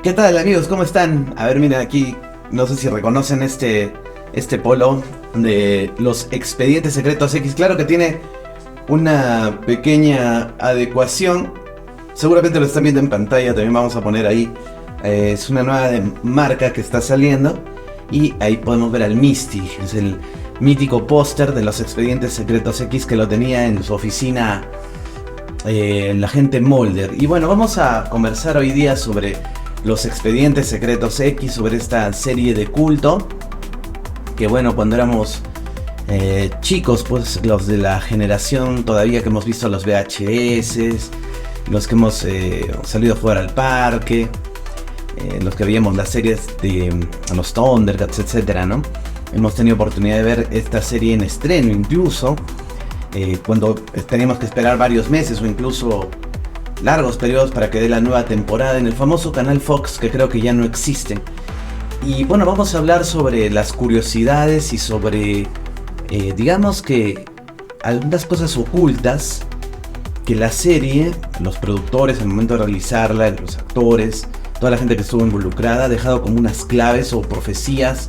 ¿Qué tal, amigos? ¿Cómo están? A ver, miren aquí, no sé si reconocen este polo de los Expedientes Secretos X. Claro que tiene una pequeña adecuación. Seguramente lo están viendo en pantalla, también vamos a poner ahí. Es una nueva marca que está saliendo. Y ahí podemos ver al Misty. Es el mítico póster de los Expedientes Secretos X que lo tenía en su oficina el agente Mulder. Y bueno, vamos a conversar hoy día sobre los Expedientes Secretos X, sobre esta serie de culto. Que bueno, cuando éramos chicos, pues los de la generación todavía que hemos visto los VHS, los que hemos salido a jugar al parque, los que veíamos las series de los Thundercats, etcétera, ¿no? Hemos tenido oportunidad de ver esta serie en estreno, incluso cuando teníamos que esperar varios meses o incluso largos periodos para que dé la nueva temporada en el famoso canal Fox, que creo que ya no existe. Y bueno, vamos a hablar sobre las curiosidades y sobre, digamos que algunas cosas ocultas que la serie, los productores al momento de realizarla, los actores, toda la gente que estuvo involucrada, ha dejado como unas claves o profecías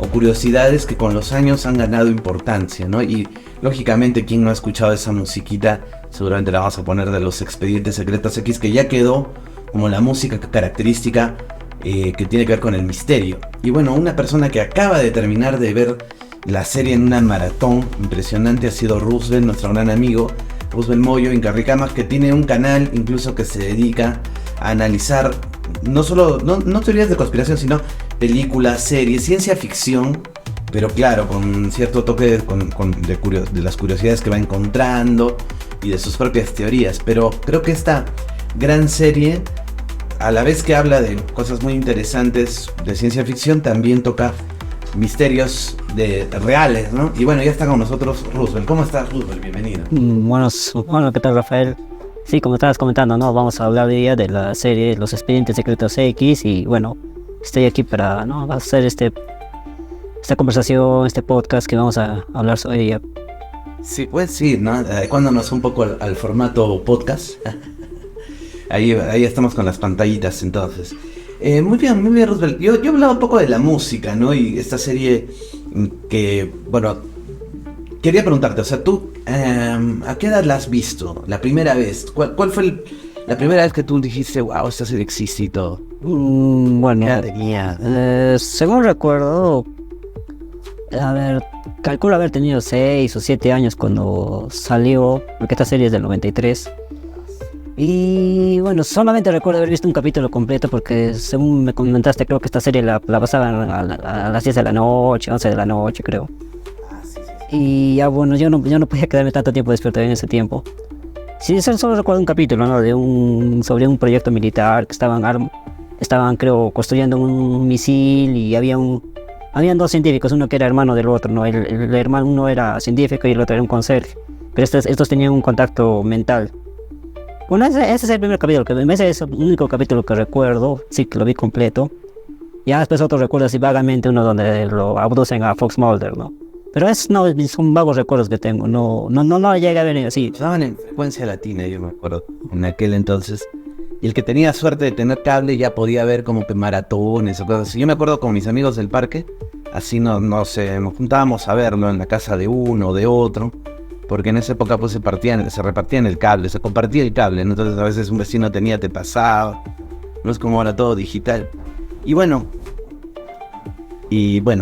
o curiosidades que con los años han ganado importancia, ¿no? Y lógicamente, quien no ha escuchado esa musiquita, seguramente la vamos a poner de los Expedientes Secretos X, que ya quedó como la música característica que tiene que ver con el misterio. Y bueno, una persona que acaba de terminar de ver la serie en una maratón impresionante ha sido Roosevelt, nuestro gran amigo Roosevelt Moyo Incarricamas, que tiene un canal incluso que se dedica a analizar no solo no teorías de conspiración, sino películas, series, ciencia ficción, pero claro, con cierto toque de las curiosidades que va encontrando y de sus propias teorías. Pero creo que esta gran serie, a la vez que habla de cosas muy interesantes de ciencia ficción, también toca misterios reales, ¿no? Y bueno, ya está con nosotros Roosevelt. ¿Cómo estás, Roosevelt? Bienvenido. Bueno, ¿qué tal, Rafael? Sí, como estabas comentando, ¿no? Vamos a hablar hoy día de la serie Los Expedientes Secretos X y bueno, estoy aquí para, ¿no?, hacer esta conversación, este podcast que vamos a hablar sobre ella. Sí, pues sí, ¿no? Adecuándonos un poco al formato podcast. Ahí estamos con las pantallitas, entonces. Muy bien, Roosevelt. Yo hablaba un poco de la música, ¿no? Y esta serie que, bueno, quería preguntarte, o sea, tú, ¿a qué edad la has visto? La primera vez. ¿Cuál fue la primera vez que tú dijiste, wow, esta serie existe y todo? Bueno, ¿Qué edad tenía? según recuerdo, a ver, calculo haber tenido 6 o 7 años cuando salió, porque esta serie es del 93. Y bueno, solamente recuerdo haber visto un capítulo completo porque según me comentaste, creo que esta serie la pasaban a las 10 de la noche, 11 de la noche, creo. Y ya bueno, yo no podía quedarme tanto tiempo despierto en ese tiempo. Sí, solo recuerdo un capítulo, ¿no? Sobre un proyecto militar que estaban creo construyendo un misil y habían dos científicos, uno que era hermano del otro, ¿no? El hermano, uno era científico y el otro era un conserje, pero estos tenían un contacto mental. Bueno, ese es el primer capítulo, ese es el único capítulo que recuerdo, sí que lo vi completo. Ya después otro recuerdo así vagamente, uno donde lo abducen a Fox Mulder, ¿no? Pero son vagos recuerdos que tengo, no llegué a ver así. Estaban en frecuencia latina, yo me acuerdo, en aquel entonces. Y el que tenía suerte de tener cable ya podía ver como que maratones o cosas así. Yo me acuerdo con mis amigos del parque, así no sé, nos juntábamos a verlo en la casa de uno o de otro. Porque en esa época pues se repartían el cable, se compartía el cable, ¿no? Entonces a veces un vecino te pasaba. No es como ahora todo digital. Y bueno,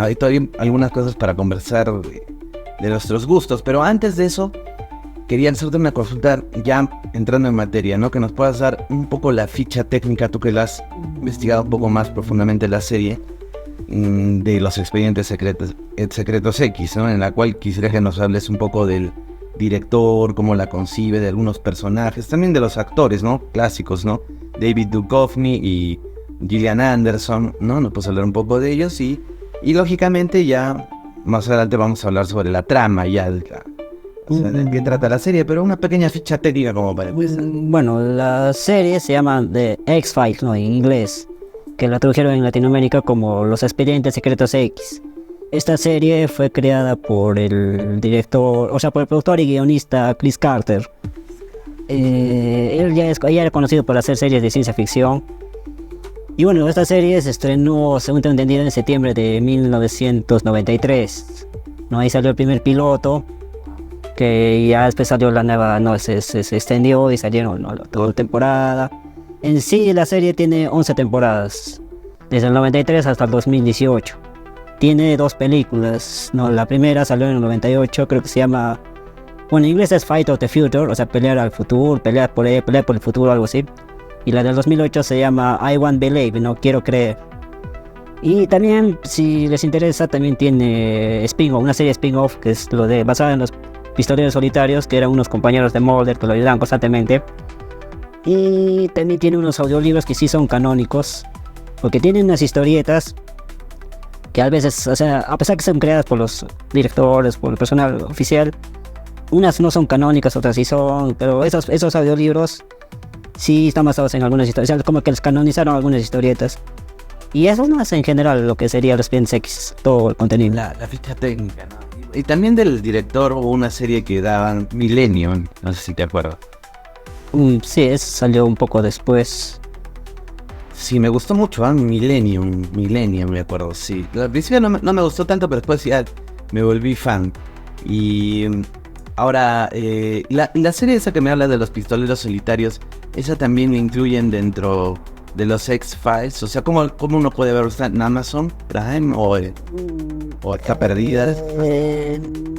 hay todavía algunas cosas para conversar de nuestros gustos. Pero antes de eso, quería hacerte una consulta ya entrando en materia, ¿no? Que nos puedas dar un poco la ficha técnica, tú que la has investigado un poco más profundamente la serie de los Expedientes Secretos X, ¿no? En la cual quisiera que nos hables un poco del director, cómo la concibe, de algunos personajes, también de los actores, ¿no? Clásicos, ¿no? David Duchovny y Gillian Anderson, ¿no? Nos puedes hablar un poco de ellos y lógicamente ya más adelante vamos a hablar sobre la trama ya, o sea, de qué trata la serie, pero una pequeña ficha técnica como para empezar. Bueno, la serie se llama The X-Files, ¿no? En inglés, que la tradujeron en Latinoamérica como Los Expedientes Secretos X. Esta serie fue creada por el director, o sea, por el productor y guionista Chris Carter. Él ya era conocido por hacer series de ciencia ficción. Y bueno, esta serie se estrenó, según tengo entendido, en septiembre de 1993. ¿No? Ahí salió el primer piloto, que ya después salió la nueva, no, se extendió y salieron, ¿no? Toda la temporada. En sí la serie tiene 11 temporadas, desde el 93 hasta el 2018. Tiene 2 películas, ¿no? La primera salió en el 98, creo que se llama, bueno, en inglés es Fight of the Future, o sea, pelear al futuro, pelear por el futuro, algo así. Y la del 2008 se llama I Want Believe, no quiero creer. Y también, si les interesa, también tiene spin-off, una serie spin-off que es basada en los pistoleros solitarios, que eran unos compañeros de Mulder que lo ayudaban constantemente. Y también tiene unos audiolibros que sí son canónicos, porque tienen unas historietas que a veces, o sea, a pesar que son creadas por los directores, por el personal oficial, unas no son canónicas, otras sí son, pero esos audiolibros sí están basados en algunas historias, o sea, como que les canonizaron algunas historietas. Y eso no es en general lo que sería los Expedientes X, todo el contenido. La ficha técnica, ¿no? Y también del director hubo una serie que daban, Millennium, no sé si te acuerdas. Sí, eso salió un poco después. Sí, me gustó mucho, Millennium, me acuerdo, sí. Al principio no me gustó tanto, pero después ya me volví fan. Y ahora, la serie esa que me habla de los pistoleros solitarios, esa también la incluyen dentro de los X-Files. O sea, ¿cómo uno puede ver? ¿Está en Amazon Prime o está perdida?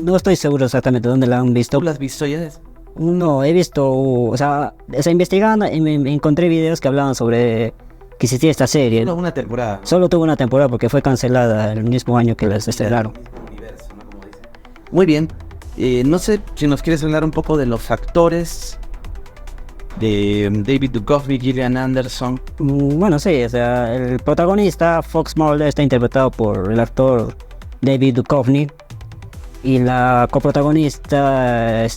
No estoy seguro exactamente dónde la han visto. ¿Tú la has visto ya? No, he visto, o sea, investigando y me encontré videos que hablaban sobre que existía esta serie. Solo una temporada. Solo tuvo una temporada porque fue cancelada el mismo año que las estrenaron. Muy bien. No sé si nos quieres hablar un poco de los actores de David Duchovny, Gillian Anderson. Bueno, sí, o sea, el protagonista, Fox Mulder, está interpretado por el actor David Duchovny. Y la coprotagonista,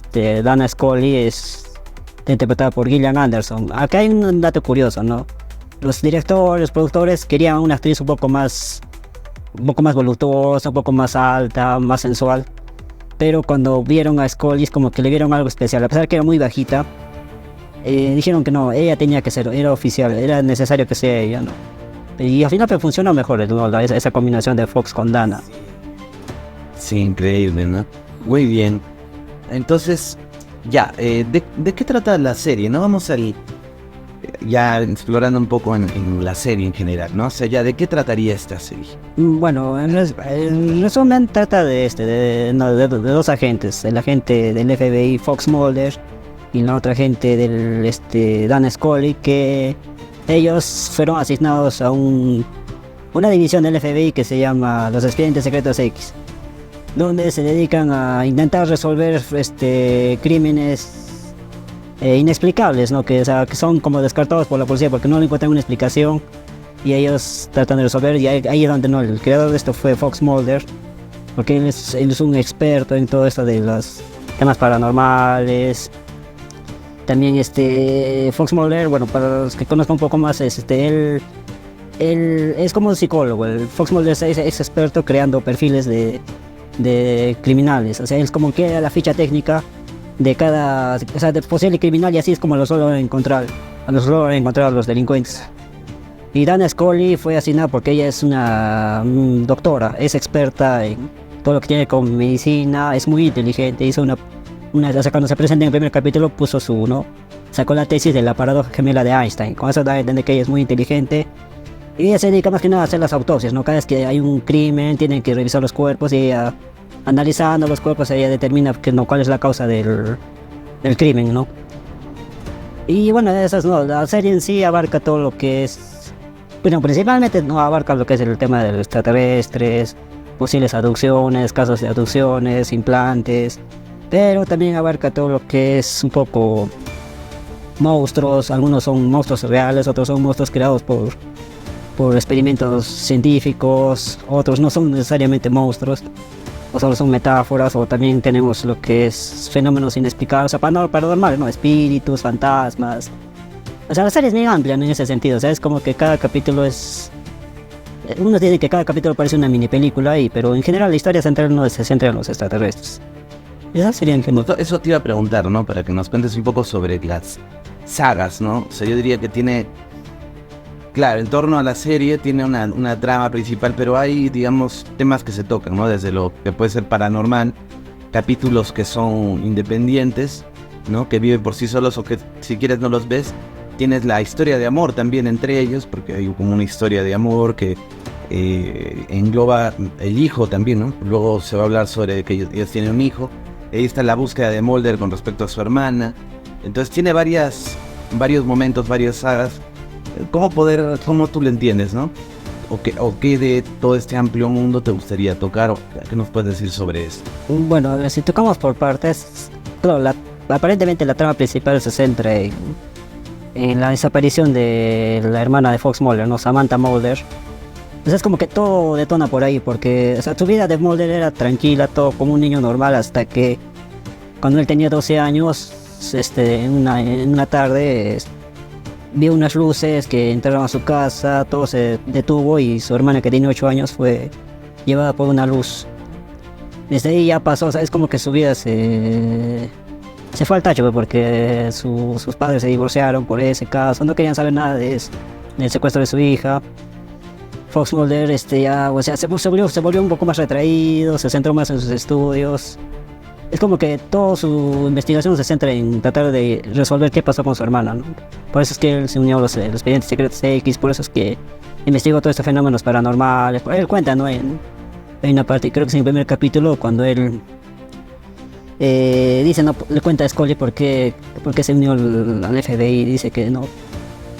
Dana Scully, está interpretada por Gillian Anderson. Acá hay un dato curioso, ¿no? Los directores, los productores querían una actriz un poco más voluptuosa, un poco más alta, más sensual. Pero cuando vieron a Scully es como que le vieron algo especial. A pesar de que era muy bajita, dijeron que no, ella tenía que ser, era oficial, era necesario que sea ella, ¿no? Y al final pues, funcionó mejor, ¿no? esa combinación de Fox con Dana. Sí, increíble, ¿no? Muy bien. Entonces, ya, ¿de qué trata la serie? ¿No? Vamos ya explorando un poco en la serie en general, ¿no? O sea, ya, ¿de qué trataría esta serie? Bueno, en resumen trata de 2 agentes, el agente del FBI Fox Mulder y la otra agente del Dan Scully, que ellos fueron asignados a una división del FBI que se llama los Expedientes Secretos X, donde se dedican a intentar resolver crímenes inexplicables, ¿no? Que son como descartados por la policía porque no le encuentran una explicación y ellos tratan de resolver. Y ahí es donde no, el creador de esto fue Fox Mulder, porque él es un experto en todo esto de los temas paranormales. También Fox Mulder, bueno, para los que conozcan un poco más, él es como un psicólogo. El Fox Mulder es experto creando perfiles de criminales, o sea, es como que la ficha técnica de cada, o sea, de posible criminal, y así es como los suelen encontrar a los delincuentes. Y Dana Scully fue asignada porque ella es una doctora, es experta en todo lo que tiene con medicina, es muy inteligente, hizo o sea, cuando se presenta en el primer capítulo sacó la tesis de la paradoja gemela de Einstein. Con eso da a entender que ella es muy inteligente. Y ella se dedica más que nada a hacer las autopsias, ¿no? Cada vez que hay un crimen, tienen que revisar los cuerpos y ella, analizando los cuerpos, ella determina cuál es la causa del crimen, ¿no? Y bueno, la serie en sí abarca todo lo que es... Bueno, principalmente no abarca lo que es el tema de los extraterrestres, posibles abducciones, casos de abducciones, implantes, pero también abarca todo lo que es un poco monstruos. Algunos son monstruos reales, otros son monstruos creados por experimentos científicos, otros no son necesariamente monstruos, o solo son metáforas, o también tenemos lo que es fenómenos inexplicables, o sea, paranormales, ¿no? Espíritus, fantasmas. O sea, la serie es muy amplia, ¿no? En ese sentido, o sea, es como que cada capítulo es... Uno dice que cada capítulo parece una mini película, pero en general la historia central no se centra en los extraterrestres. Esa sería en general. Eso te iba a preguntar, ¿no? Para que nos cuentes un poco sobre las sagas, ¿no? O sea, yo diría que tiene Claro, en torno a la serie tiene una trama principal, pero hay, digamos, temas que se tocan, ¿no? Desde lo que puede ser paranormal, capítulos que son independientes, ¿no? Que viven por sí solos o que si quieres no los ves. Tienes la historia de amor también entre ellos, porque hay como una historia de amor que engloba el hijo también, ¿no? Luego se va a hablar sobre que ellos tienen un hijo. Ahí está la búsqueda de Mulder con respecto a su hermana. Entonces tiene varios momentos, varias sagas. ¿Cómo tú lo entiendes, no? ¿O qué de todo este amplio mundo te gustaría tocar? ¿Qué nos puedes decir sobre esto? Bueno, a ver, si tocamos por partes, claro, aparentemente la trama principal se centra en la desaparición de la hermana de Fox Mulder, ¿no? Samantha Mulder. Pues es como que todo detona por ahí, porque o sea, su vida de Mulder era tranquila, todo como un niño normal, hasta que cuando él tenía 12 años, en una tarde, vio unas luces que entraron a su casa, todo se detuvo y su hermana, que tiene 8 años, fue llevada por una luz. Desde ahí ya pasó, o sea, es como que su vida se fue al tacho, porque sus padres se divorciaron por ese caso, no querían saber nada del secuestro de su hija. Fox Mulder ya, o sea, se volvió un poco más retraído, se centró más en sus estudios. Es como que toda su investigación se centra en tratar de resolver qué pasó con su hermana, ¿no? Por eso es que él se unió a los expedientes secretos X, por eso es que investigó todos estos fenómenos paranormales. Él cuenta, ¿no? En una parte, creo que es en el primer capítulo, cuando él dice, no, le cuenta a Scully por qué se unió al FBI. Dice que no,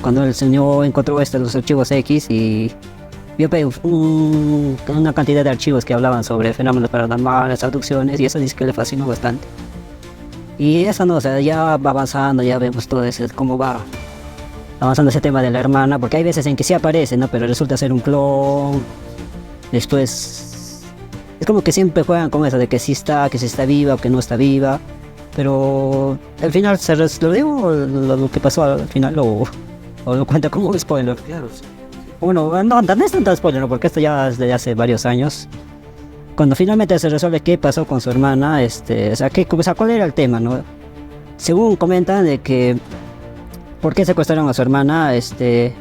cuando él se unió encontró los archivos X y vio una cantidad de archivos que hablaban sobre fenómenos paranormales, abducciones, y eso dice que le fascinó bastante. Y eso no, o sea, ya va avanzando, ya vemos todo eso, cómo va avanzando ese tema de la hermana, porque hay veces en que sí aparece, ¿no? Pero resulta ser un clon. Después es como que siempre juegan con eso de que sí está, que sí está viva o que no está viva. Pero al final lo digo, lo que pasó al final, o lo cuenta como un spoiler. Claro, sí. Bueno, no es tanto spoiler, ¿no? Porque esto ya es de hace varios años. Cuando finalmente se resuelve qué pasó con su hermana, o sea, ¿cuál era el tema, no? Según comentan de que ¿por qué secuestraron a su hermana? Es que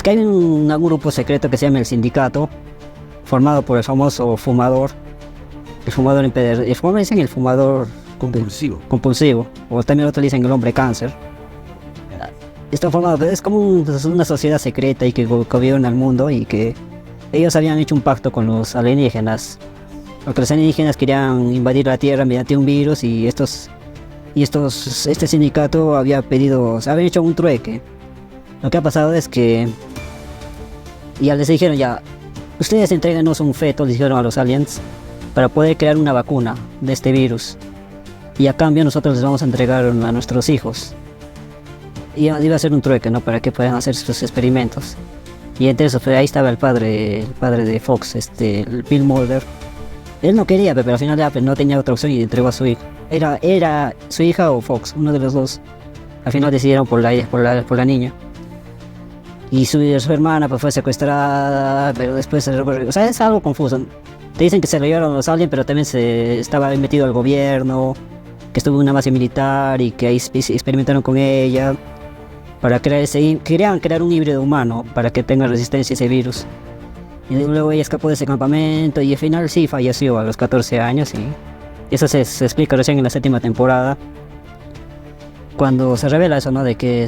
hay un grupo secreto que se llama el Sindicato, formado por el famoso fumador, el fumador dicen el fumador compulsivo, o también otros dicen el hombre cáncer. Está formado, es como una sociedad secreta y que gobierna el mundo, y que ellos habían hecho un pacto con los alienígenas, porque los alienígenas querían invadir la Tierra mediante un virus, y este sindicato había hecho un trueque. Lo que ha pasado es que ya les dijeron, ya, ustedes entréguenos un feto, les dijeron a los aliens, para poder crear una vacuna de este virus, y a cambio nosotros les vamos a entregar a nuestros hijos. Y iba a ser un trueque, ¿no? Para que puedan hacer sus experimentos. Y entre eso, ahí estaba el padre de Fox, el Bill Mulder. Él no quería, pero al final no tenía otra opción y entregó a su hijo. Era su hija o Fox, uno de los dos. Al final decidieron por la niña. Y su hermana pues fue secuestrada, pero después o sea, es algo confuso. Te dicen que se lo llevaron los aliens, pero también se estaba metido el gobierno, que estuvo en una base militar y que ahí experimentaron con ella. Querían crear un híbrido humano para que tenga resistencia a ese virus. Y luego ella escapó de ese campamento y al final sí falleció a los 14 años. Y eso se explica recién en la 7ª temporada, cuando se revela eso, ¿no? De que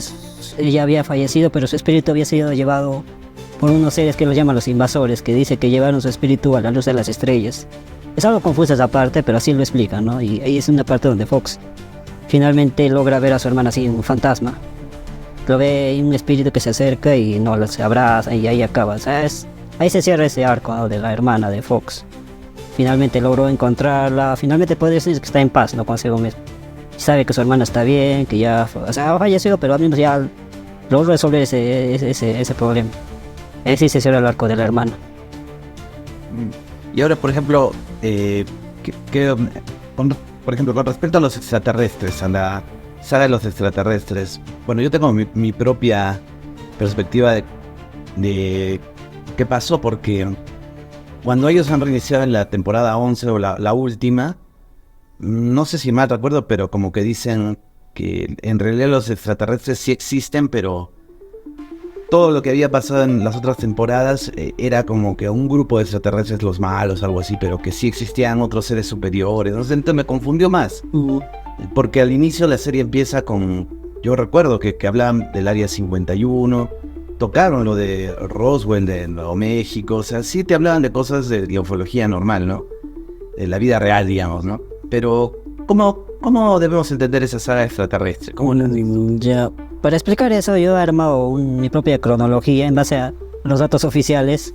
ella había fallecido, pero su espíritu había sido llevado por unos seres que los llaman los invasores, que dice que llevaron su espíritu a la luz de las estrellas. Es algo confusa esa parte, pero así lo explican, ¿no? Y ahí es una parte donde Fox finalmente logra ver a su hermana así, un fantasma. Lo ve un espíritu que se acerca y no se abraza, y ahí acaba. O sea, ahí se cierra ese arco, ¿no? De la hermana de Fox. Finalmente logró encontrarla, finalmente puede decir que está en paz, ¿no? Consigo mismo. Sabe que su hermana está bien, que ya ha fallecido, pero al menos ya logró resolver ese problema. Así se cierra el arco de la hermana. Y ahora, por ejemplo, por ejemplo, con respecto a los extraterrestres, a la saga de los extraterrestres, bueno, yo tengo mi propia perspectiva de qué pasó, porque cuando ellos han reiniciado en la temporada 11 o la última, no sé si mal recuerdo, pero como que dicen que en realidad los extraterrestres sí existen, pero todo lo que había pasado en las otras temporadas era como que un grupo de extraterrestres los malos, algo así, pero que sí existían otros seres superiores. Entonces me confundió más. Porque al inicio la serie empieza con... Yo recuerdo que hablaban del Área 51, tocaron lo de Roswell, de Nuevo México, o sea, sí te hablaban de cosas de ufología normal, ¿no? De la vida real, digamos, ¿no? Pero, ¿cómo debemos entender esa saga extraterrestre? Ya, para explicar eso, yo he armado mi propia cronología en base a los datos oficiales.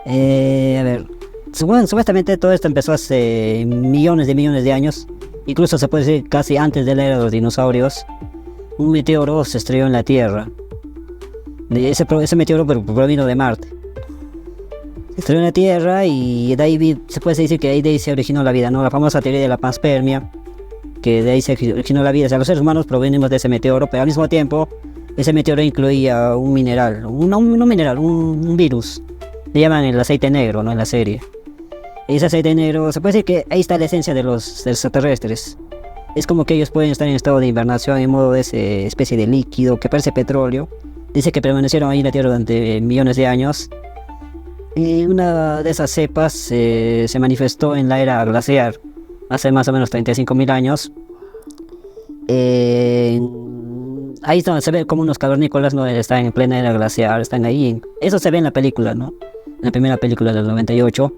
A ver, supuestamente todo esto empezó hace millones de años, incluso se puede decir casi antes de la era de los dinosaurios. Un meteoro se estrelló en la Tierra. Ese meteoro provino de Marte. Se estrelló en la Tierra y de ahí se puede decir que de ahí se originó la vida, ¿no? La famosa teoría de la panspermia, que de ahí se originó la vida. O sea, los seres humanos provenimos de ese meteoro, pero al mismo tiempo ese meteoro incluía un mineral, un virus. Le llaman el aceite negro, ¿no? En la serie. Y ese aceite negro, se puede decir que ahí está la esencia de los extraterrestres. Es como que ellos pueden estar en estado de hibernación, en modo de esa especie de líquido que parece petróleo. Dice que permanecieron ahí en la Tierra durante millones de años. Y una de esas cepas se manifestó en la era glaciar, hace más o menos 35.000 años. Ahí es donde se ve como unos cavernícolas no están en plena era glaciar, están ahí. Eso se ve en la película, ¿no? En la primera película del 98.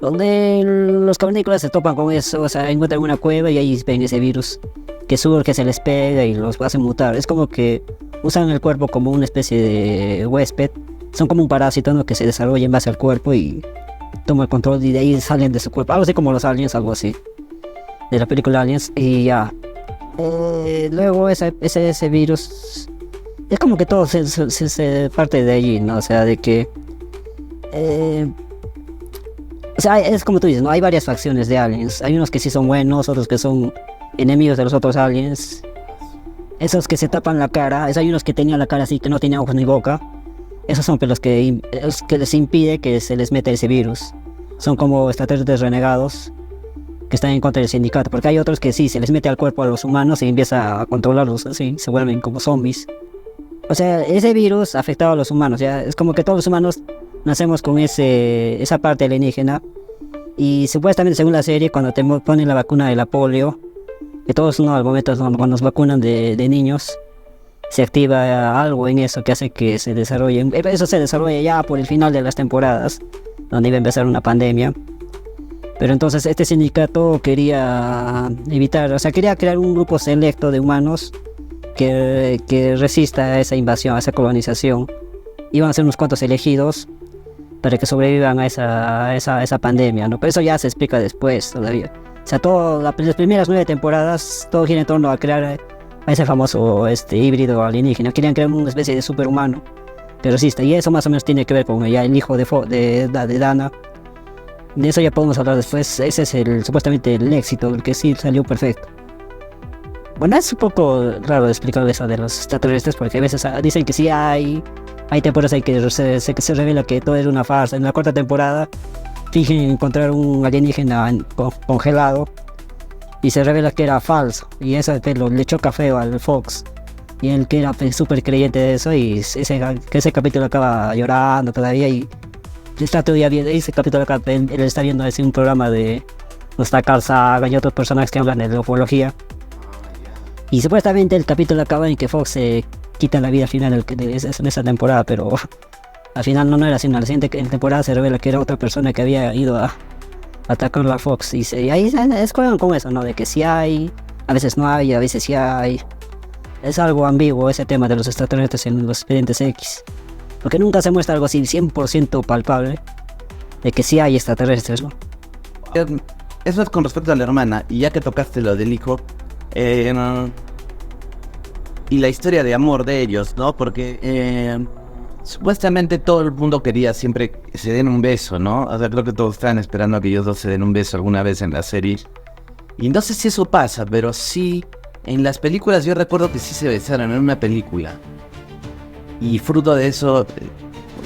Donde los cavernícolas se topan con eso, o sea, encuentran una cueva y ahí ven ese virus que surge, se les pega y los hace mutar. Es como que usan el cuerpo como una especie de huésped. Son como un parásito, ¿no? Que se desarrolla en base al cuerpo y toma el control y de ahí salen de su cuerpo. Algo así como los aliens, algo así. De la película Aliens y ya. Luego ese virus... Es como que todo se parte de allí, ¿no? O sea, de que... O sea, es como tú dices, ¿no? Hay varias facciones de aliens. Hay unos que sí son buenos, otros que son enemigos de los otros aliens. Esos que se tapan la cara, hay unos que tenían la cara así, que no tenían ojos ni boca. Esos son los que les impide que se les meta ese virus. Son como extraterrestres renegados que están en contra del sindicato. Porque hay otros que sí, se les mete al cuerpo a los humanos y empieza a controlarlos así, se vuelven como zombies. O sea, ese virus afectaba a los humanos. Ya es como que todos los humanos nacemos con esa parte alienígena. Y supuestamente, según la serie, cuando te ponen la vacuna de la polio, que todos al momento cuando nos vacunan de niños, se activa algo en eso que hace que se desarrolle. Eso se desarrolla ya por el final de las temporadas, donde iba a empezar una pandemia. Pero entonces este sindicato quería evitar, o sea, quería crear un grupo selecto de humanos que resista a esa invasión, a esa colonización. Iban a ser unos cuantos elegidos para que sobrevivan a esa pandemia, ¿no? Pero eso ya se explica después todavía. O sea, las primeras 9 temporadas, todo gira en torno a crear a ese famoso híbrido alienígena. Querían crear una especie de superhumano que resista. Y eso más o menos tiene que ver con ya el hijo de Dana. De eso ya podemos hablar después. Ese es supuestamente el éxito, el que sí salió perfecto. Bueno, es un poco raro explicar eso de los extraterrestres, porque a veces dicen que sí hay temporadas ahí que se revela que todo es una farsa. En la 4ª temporada fingen encontrar un alienígena congelado y se revela que era falso, y eso le choca feo al Fox, y él que era súper creyente de eso, y ese capítulo acaba llorando todavía, y está todavía bien. Ese capítulo acaba, él está viendo así un programa de Carl Sagan y otros personajes que hablan de ufología. Y supuestamente el capítulo acaba en que Fox se quita la vida al final de esa temporada, pero al final no era así. En la siguiente temporada se revela que era otra persona que había ido a atacar a Fox. Y ahí es con eso, ¿no? De que sí hay, a veces no hay, a veces sí hay. Es algo ambiguo ese tema de los extraterrestres en los expedientes X. Porque nunca se muestra algo así 100% palpable de que sí hay extraterrestres, ¿no? Eso es con respecto a la hermana. Y ya que tocaste lo del hijo... y la historia de amor de ellos, ¿no? Porque supuestamente todo el mundo quería siempre que se den un beso, ¿no? O sea, creo que todos estaban esperando a que ellos dos se den un beso alguna vez en la serie. Y no sé si eso pasa, pero sí, en las películas yo recuerdo que sí se besaron en una película. Y fruto de eso,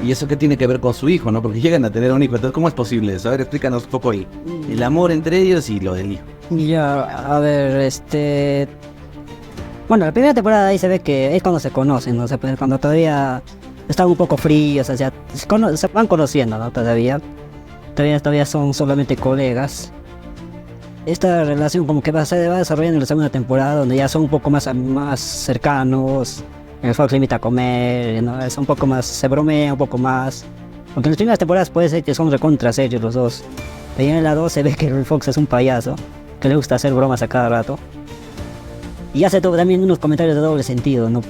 ¿y eso qué tiene que ver con su hijo, no? Porque llegan a tener un hijo, entonces ¿cómo es posible eso? A ver, explícanos un poco ahí. El amor entre ellos y lo del hijo. Ya, a ver, Bueno, la primera temporada ahí se ve que es cuando se conocen, ¿no? Cuando todavía están un poco fríos, o sea, se van conociendo, ¿no? Todavía son solamente colegas. Esta relación como que se va desarrollando en la segunda temporada, donde ya son un poco más cercanos. El Fox le invita a comer, ¿no? Es un poco más, se bromea un poco más. Aunque en las primeras temporadas puede ser que son recontra serios los dos. Pero ya en la 2 se ve que el Fox es un payaso, que le gusta hacer bromas a cada rato. Y hace también unos comentarios de doble sentido, ¿no?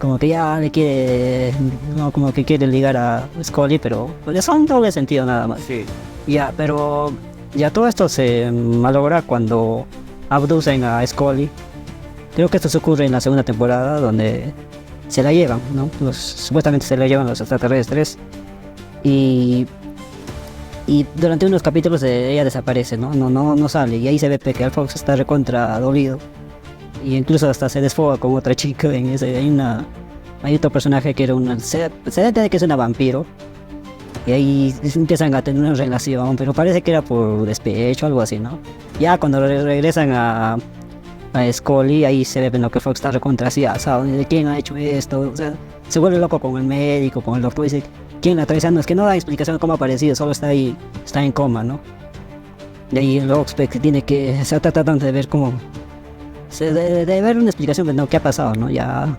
Como que ya le quiere, no, como que quiere ligar a Scully, pero pues son doble sentido nada más. Sí. Ya, pero ya todo esto se malogra cuando abducen a Scully. Creo que esto se ocurre en la segunda temporada, donde se la llevan, ¿no? Supuestamente se la llevan los extraterrestres. Y durante unos capítulos ella desaparece, ¿no? No sale. Y ahí se ve que Al Fox está recontra dolido. Y incluso hasta se desfoga con otra chica. Hay otro personaje que era se entiende que es una vampiro. Y ahí empiezan a tener una relación, pero parece que era por despecho o algo así, ¿no? Ya cuando regresan a Scully, ahí se ve lo que Fox está recontra así asado. ¿De quién ha hecho esto? O sea, se vuelve loco con el médico, con el doctor. Dice, ¿quién la está traicionando? Es que no da explicación de cómo ha aparecido, solo está ahí, está en coma, ¿no? De ahí el Oxpex se está tratando de ver cómo... de ver una explicación de no, qué ha pasado, ¿no? Ya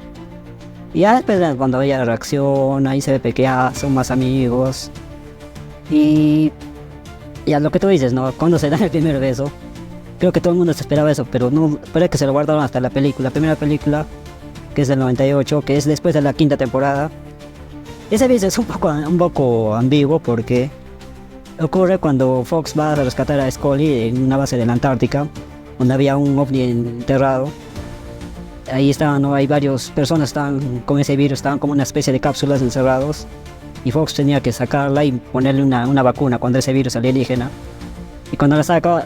después cuando ella reacciona, ahí se ve que ya son más amigos. Y ya lo que tú dices, ¿no? Cuando se dan el primer beso, creo que todo el mundo se esperaba eso, pero no, parece que se lo guardaron hasta la primera película, que es del 98, que es después de la quinta temporada. Ese beso es un poco ambiguo porque ocurre cuando Fox va a rescatar a Scully en una base de la Antártica, donde había un ovni enterrado. Ahí estaban, ¿no? Hay varias personas estaban con ese virus, estaban como una especie de cápsulas encerrados. Y Fox tenía que sacarla y ponerle una vacuna contra ese virus alienígena. Y cuando la saca,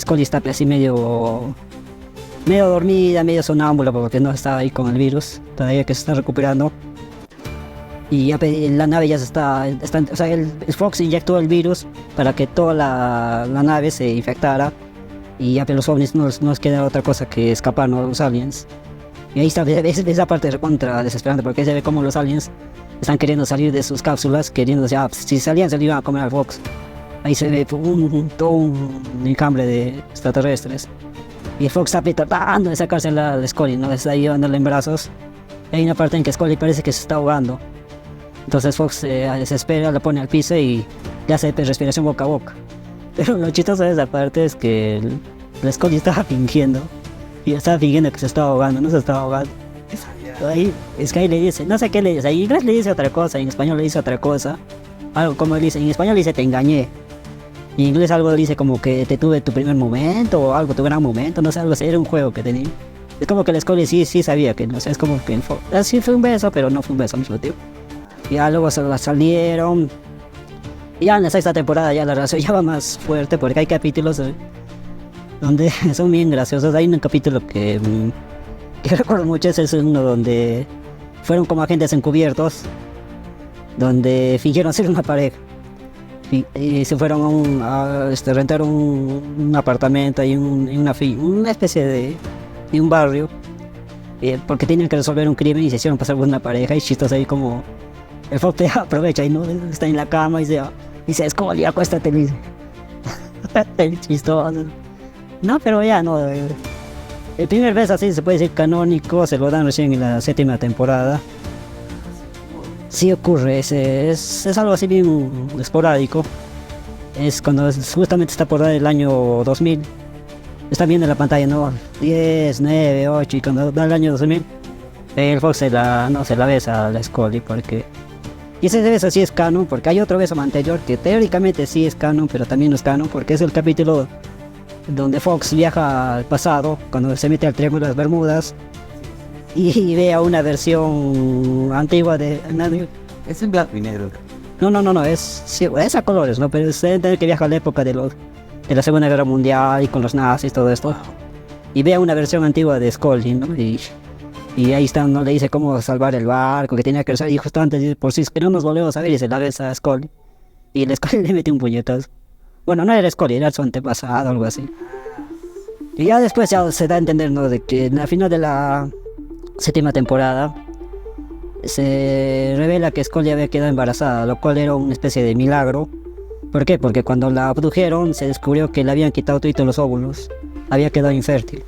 Scully está así medio dormida, medio sonámbula, porque no estaba ahí con el virus, todavía que se está recuperando. Y ya la nave ya o sea, el Fox inyectó el virus para que toda la nave se infectara. Y ya los ovnis no les queda otra cosa que escapar, ¿no? Los aliens. Y ahí está, esa parte recontra desesperante, porque se ve como los aliens están queriendo salir de sus cápsulas, si salían se le iban a comer al Fox. Ahí se ve todo un encambre de extraterrestres. Y el Fox está tratando de sacarse la Scully, ¿no? Está ahí llevándola en brazos. Y hay una parte en que Scully parece que se está ahogando. Entonces Fox se desespera, la pone al piso y le hace respiración boca a boca. Pero lo chistoso de esa parte es que la Scully estaba fingiendo. Y estaba fingiendo que se estaba ahogando, no se estaba ahogando. Ahí Sky le dice, no sé qué le dice, en inglés le dice otra cosa, en español le dice otra cosa. Algo como le dice, en español le dice te engañé. Y en inglés algo le dice como que te tuve tu primer momento o algo, tu gran momento, no sé, algo así, era un juego que tenía. Es como que la Scully sí sabía que, no sé, es como que así fue un beso, pero no fue un beso al mismo tiempo. Ya luego se la salieron. Y ya en la sexta temporada ya la relación ya va más fuerte porque hay capítulos donde son bien graciosos. Hay un capítulo que recuerdo mucho, ese es uno donde fueron como agentes encubiertos, donde fingieron ser una pareja. Y se fueron a rentar un apartamento y una especie de un barrio, porque tenían que resolver un crimen y se hicieron pasar por una pareja. Y chistos ahí como el Fox aprovecha y no está en la cama y dice Scully, acuéstate, dice. El chistoso. No, pero ya no. El primer beso así se puede decir canónico, se lo dan recién en la séptima temporada. Sí ocurre, es algo así bien esporádico. Es cuando justamente está por dar el año 2000. Está viendo en la pantalla, ¿no? 10, 9, 8, y cuando da el año 2000, el Fox se la besa a la Scully porque... Y ese beso sí es canon, porque hay otro beso anterior que teóricamente sí es canon, pero también no es canon, porque es el capítulo donde Fox viaja al pasado, cuando se mete al Triángulo de las Bermudas, y ve a una versión antigua de... Es en blanco y negro. No, es a colores, ¿no? Pero se entiende que viaja a la época de la Segunda Guerra Mundial y con los nazis, todo esto. Y ve a una versión antigua de Scully, ¿no? Y ahí está, ¿no? Le dice cómo salvar el barco, que tenía que usar, y justo antes, por si es que no nos volvemos a ver, y se la besa a Scully. Y el Scully le mete un puñetazo. Bueno, no era Scully, era su antepasado, algo así. Y ya después ya se da a entender, ¿no? De que en la final de la séptima temporada se revela que Scully había quedado embarazada, lo cual era una especie de milagro. ¿Por qué? Porque cuando la abdujeron se descubrió que le habían quitado todos los óvulos, había quedado infértil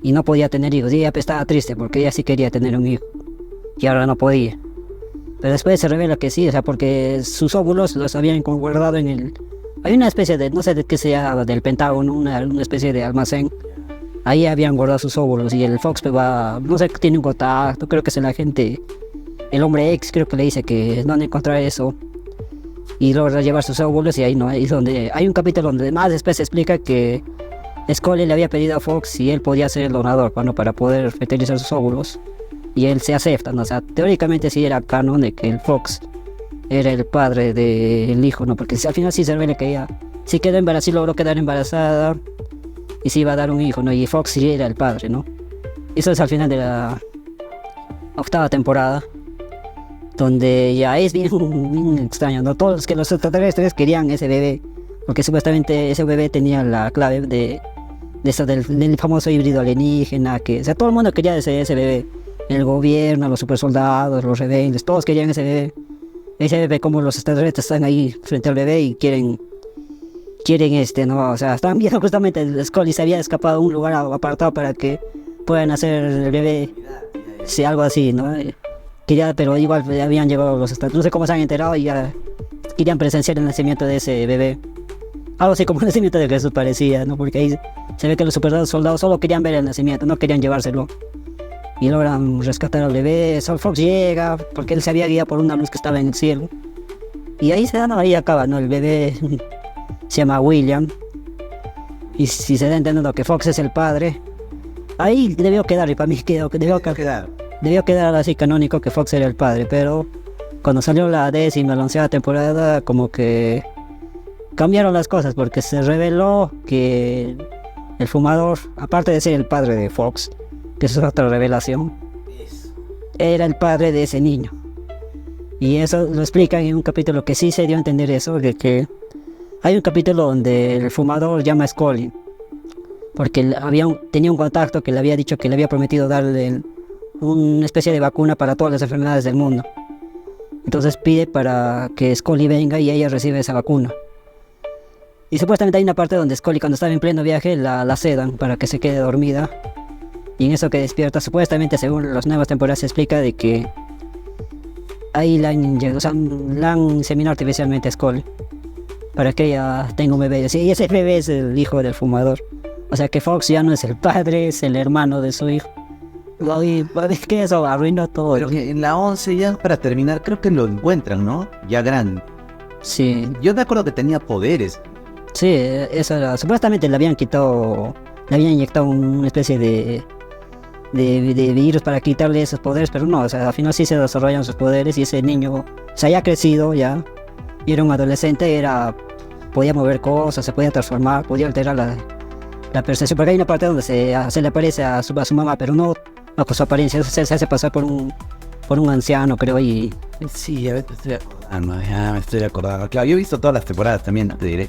y no podía tener hijos. Y ella estaba triste porque ella sí quería tener un hijo y ahora no podía. Pero después se revela que sí, o sea, porque sus óvulos los habían guardado en el... Hay una especie de, no sé de qué sea, del Pentágono, una especie de almacén. Ahí habían guardado sus óvulos y el Fox va, no sé, tiene un contacto, creo que es el agente, el hombre X, creo que le dice que no han encontrado eso. Y logra llevar sus óvulos y ahí no, ahí es donde hay un capítulo donde más después se explica que Scully le había pedido a Fox si él podía ser el donador, bueno, para poder fertilizar sus óvulos. Y él se acepta, ¿no? O sea, teóricamente sí era canon de que el Fox era el padre del hijo, ¿no? Porque al final sí se revela que ella sí quedó embarazada, sí logró quedar embarazada y sí iba a dar un hijo, ¿no? Y Fox sí era el padre, ¿no? Eso es al final de la octava temporada, donde ya es bien, bien extraño, ¿no? Todos los extraterrestres querían ese bebé, porque supuestamente ese bebé tenía la clave de eso del famoso híbrido alienígena, que, o sea, todo el mundo quería ese bebé. El gobierno, los supersoldados, los rebeldes, todos querían ese bebé. Ese bebé, como los extraterrestres están ahí frente al bebé y quieren ¿no? O sea, estaban viendo justamente el Scully se había escapado a un lugar apartado para que puedan hacer el bebé, sí, algo así, ¿no? Pero igual habían llegado los extraterrestres, no sé cómo se han enterado y ya querían presenciar el nacimiento de ese bebé. Algo así como el nacimiento de Jesús parecía, ¿no? Porque ahí se ve que los supersoldados solo querían ver el nacimiento, no querían llevárselo. Y logran rescatar al bebé. Sol Fox llega porque él se había guiado por una luz que estaba en el cielo. Y ahí se da, no, ahí acaba, ¿no? El bebé se llama William. Y si se da entendiendo que Fox es el padre, ahí debió quedar, y para mí debió quedar así canónico que Fox era el padre. Pero cuando salió la 10ª, la 11ª temporada, como que cambiaron las cosas, porque se reveló que el fumador, aparte de ser el padre de Fox, que eso es otra revelación, era el padre de ese niño. Y eso lo explican en un capítulo que sí se dio a entender eso, de que hay un capítulo donde el fumador llama a Scully, porque tenía un contacto que le había dicho que le había prometido darle una especie de vacuna para todas las enfermedades del mundo. Entonces pide para que Scully venga y ella reciba esa vacuna. Y supuestamente hay una parte donde Scully, cuando estaba en pleno viaje, la sedan para que se quede dormida. Y en eso que despierta, supuestamente, según las nuevas temporadas, se explica de que ahí la han inseminado artificialmente a Scully para que ella tenga un bebé. Y ese bebé es el hijo del fumador. O sea que Fox ya no es el padre, es el hermano de su hijo. Y es que eso arruinó todo. Pero en la 11 ya, para terminar, creo que lo encuentran, ¿no? Ya grande. Sí. Yo me acuerdo que tenía poderes. Sí, eso era. Supuestamente le habían inyectado una especie de virus para quitarle esos poderes, pero no, o sea, al final sí se desarrollan sus poderes y ese niño, o sea, ya ha crecido ya, y era un adolescente, podía mover cosas, se podía transformar, podía alterar la percepción, porque hay una parte donde se le aparece a su mamá, pero no con su apariencia, se hace pasar por un anciano, creo, y... Sí, ya me estoy acordando, claro, yo he visto todas las temporadas también, te diré.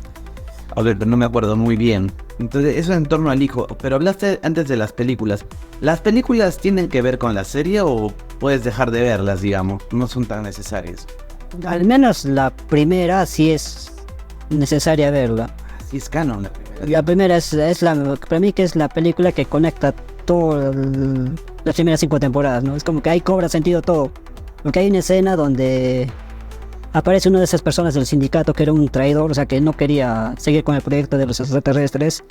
A ver, pero no me acuerdo muy bien. Entonces, eso en torno al hijo. Pero hablaste antes de las películas. ¿Las películas tienen que ver con la serie o puedes dejar de verlas, digamos? No son tan necesarias. Al menos la primera sí es necesaria verla. Sí es canon la primera. La primera para mí que es la película que conecta todas las primeras 5 temporadas, ¿no? Es como que ahí cobra sentido todo. Porque hay una escena donde aparece una de esas personas del sindicato que era un traidor, o sea que no quería seguir con el proyecto de los extraterrestres.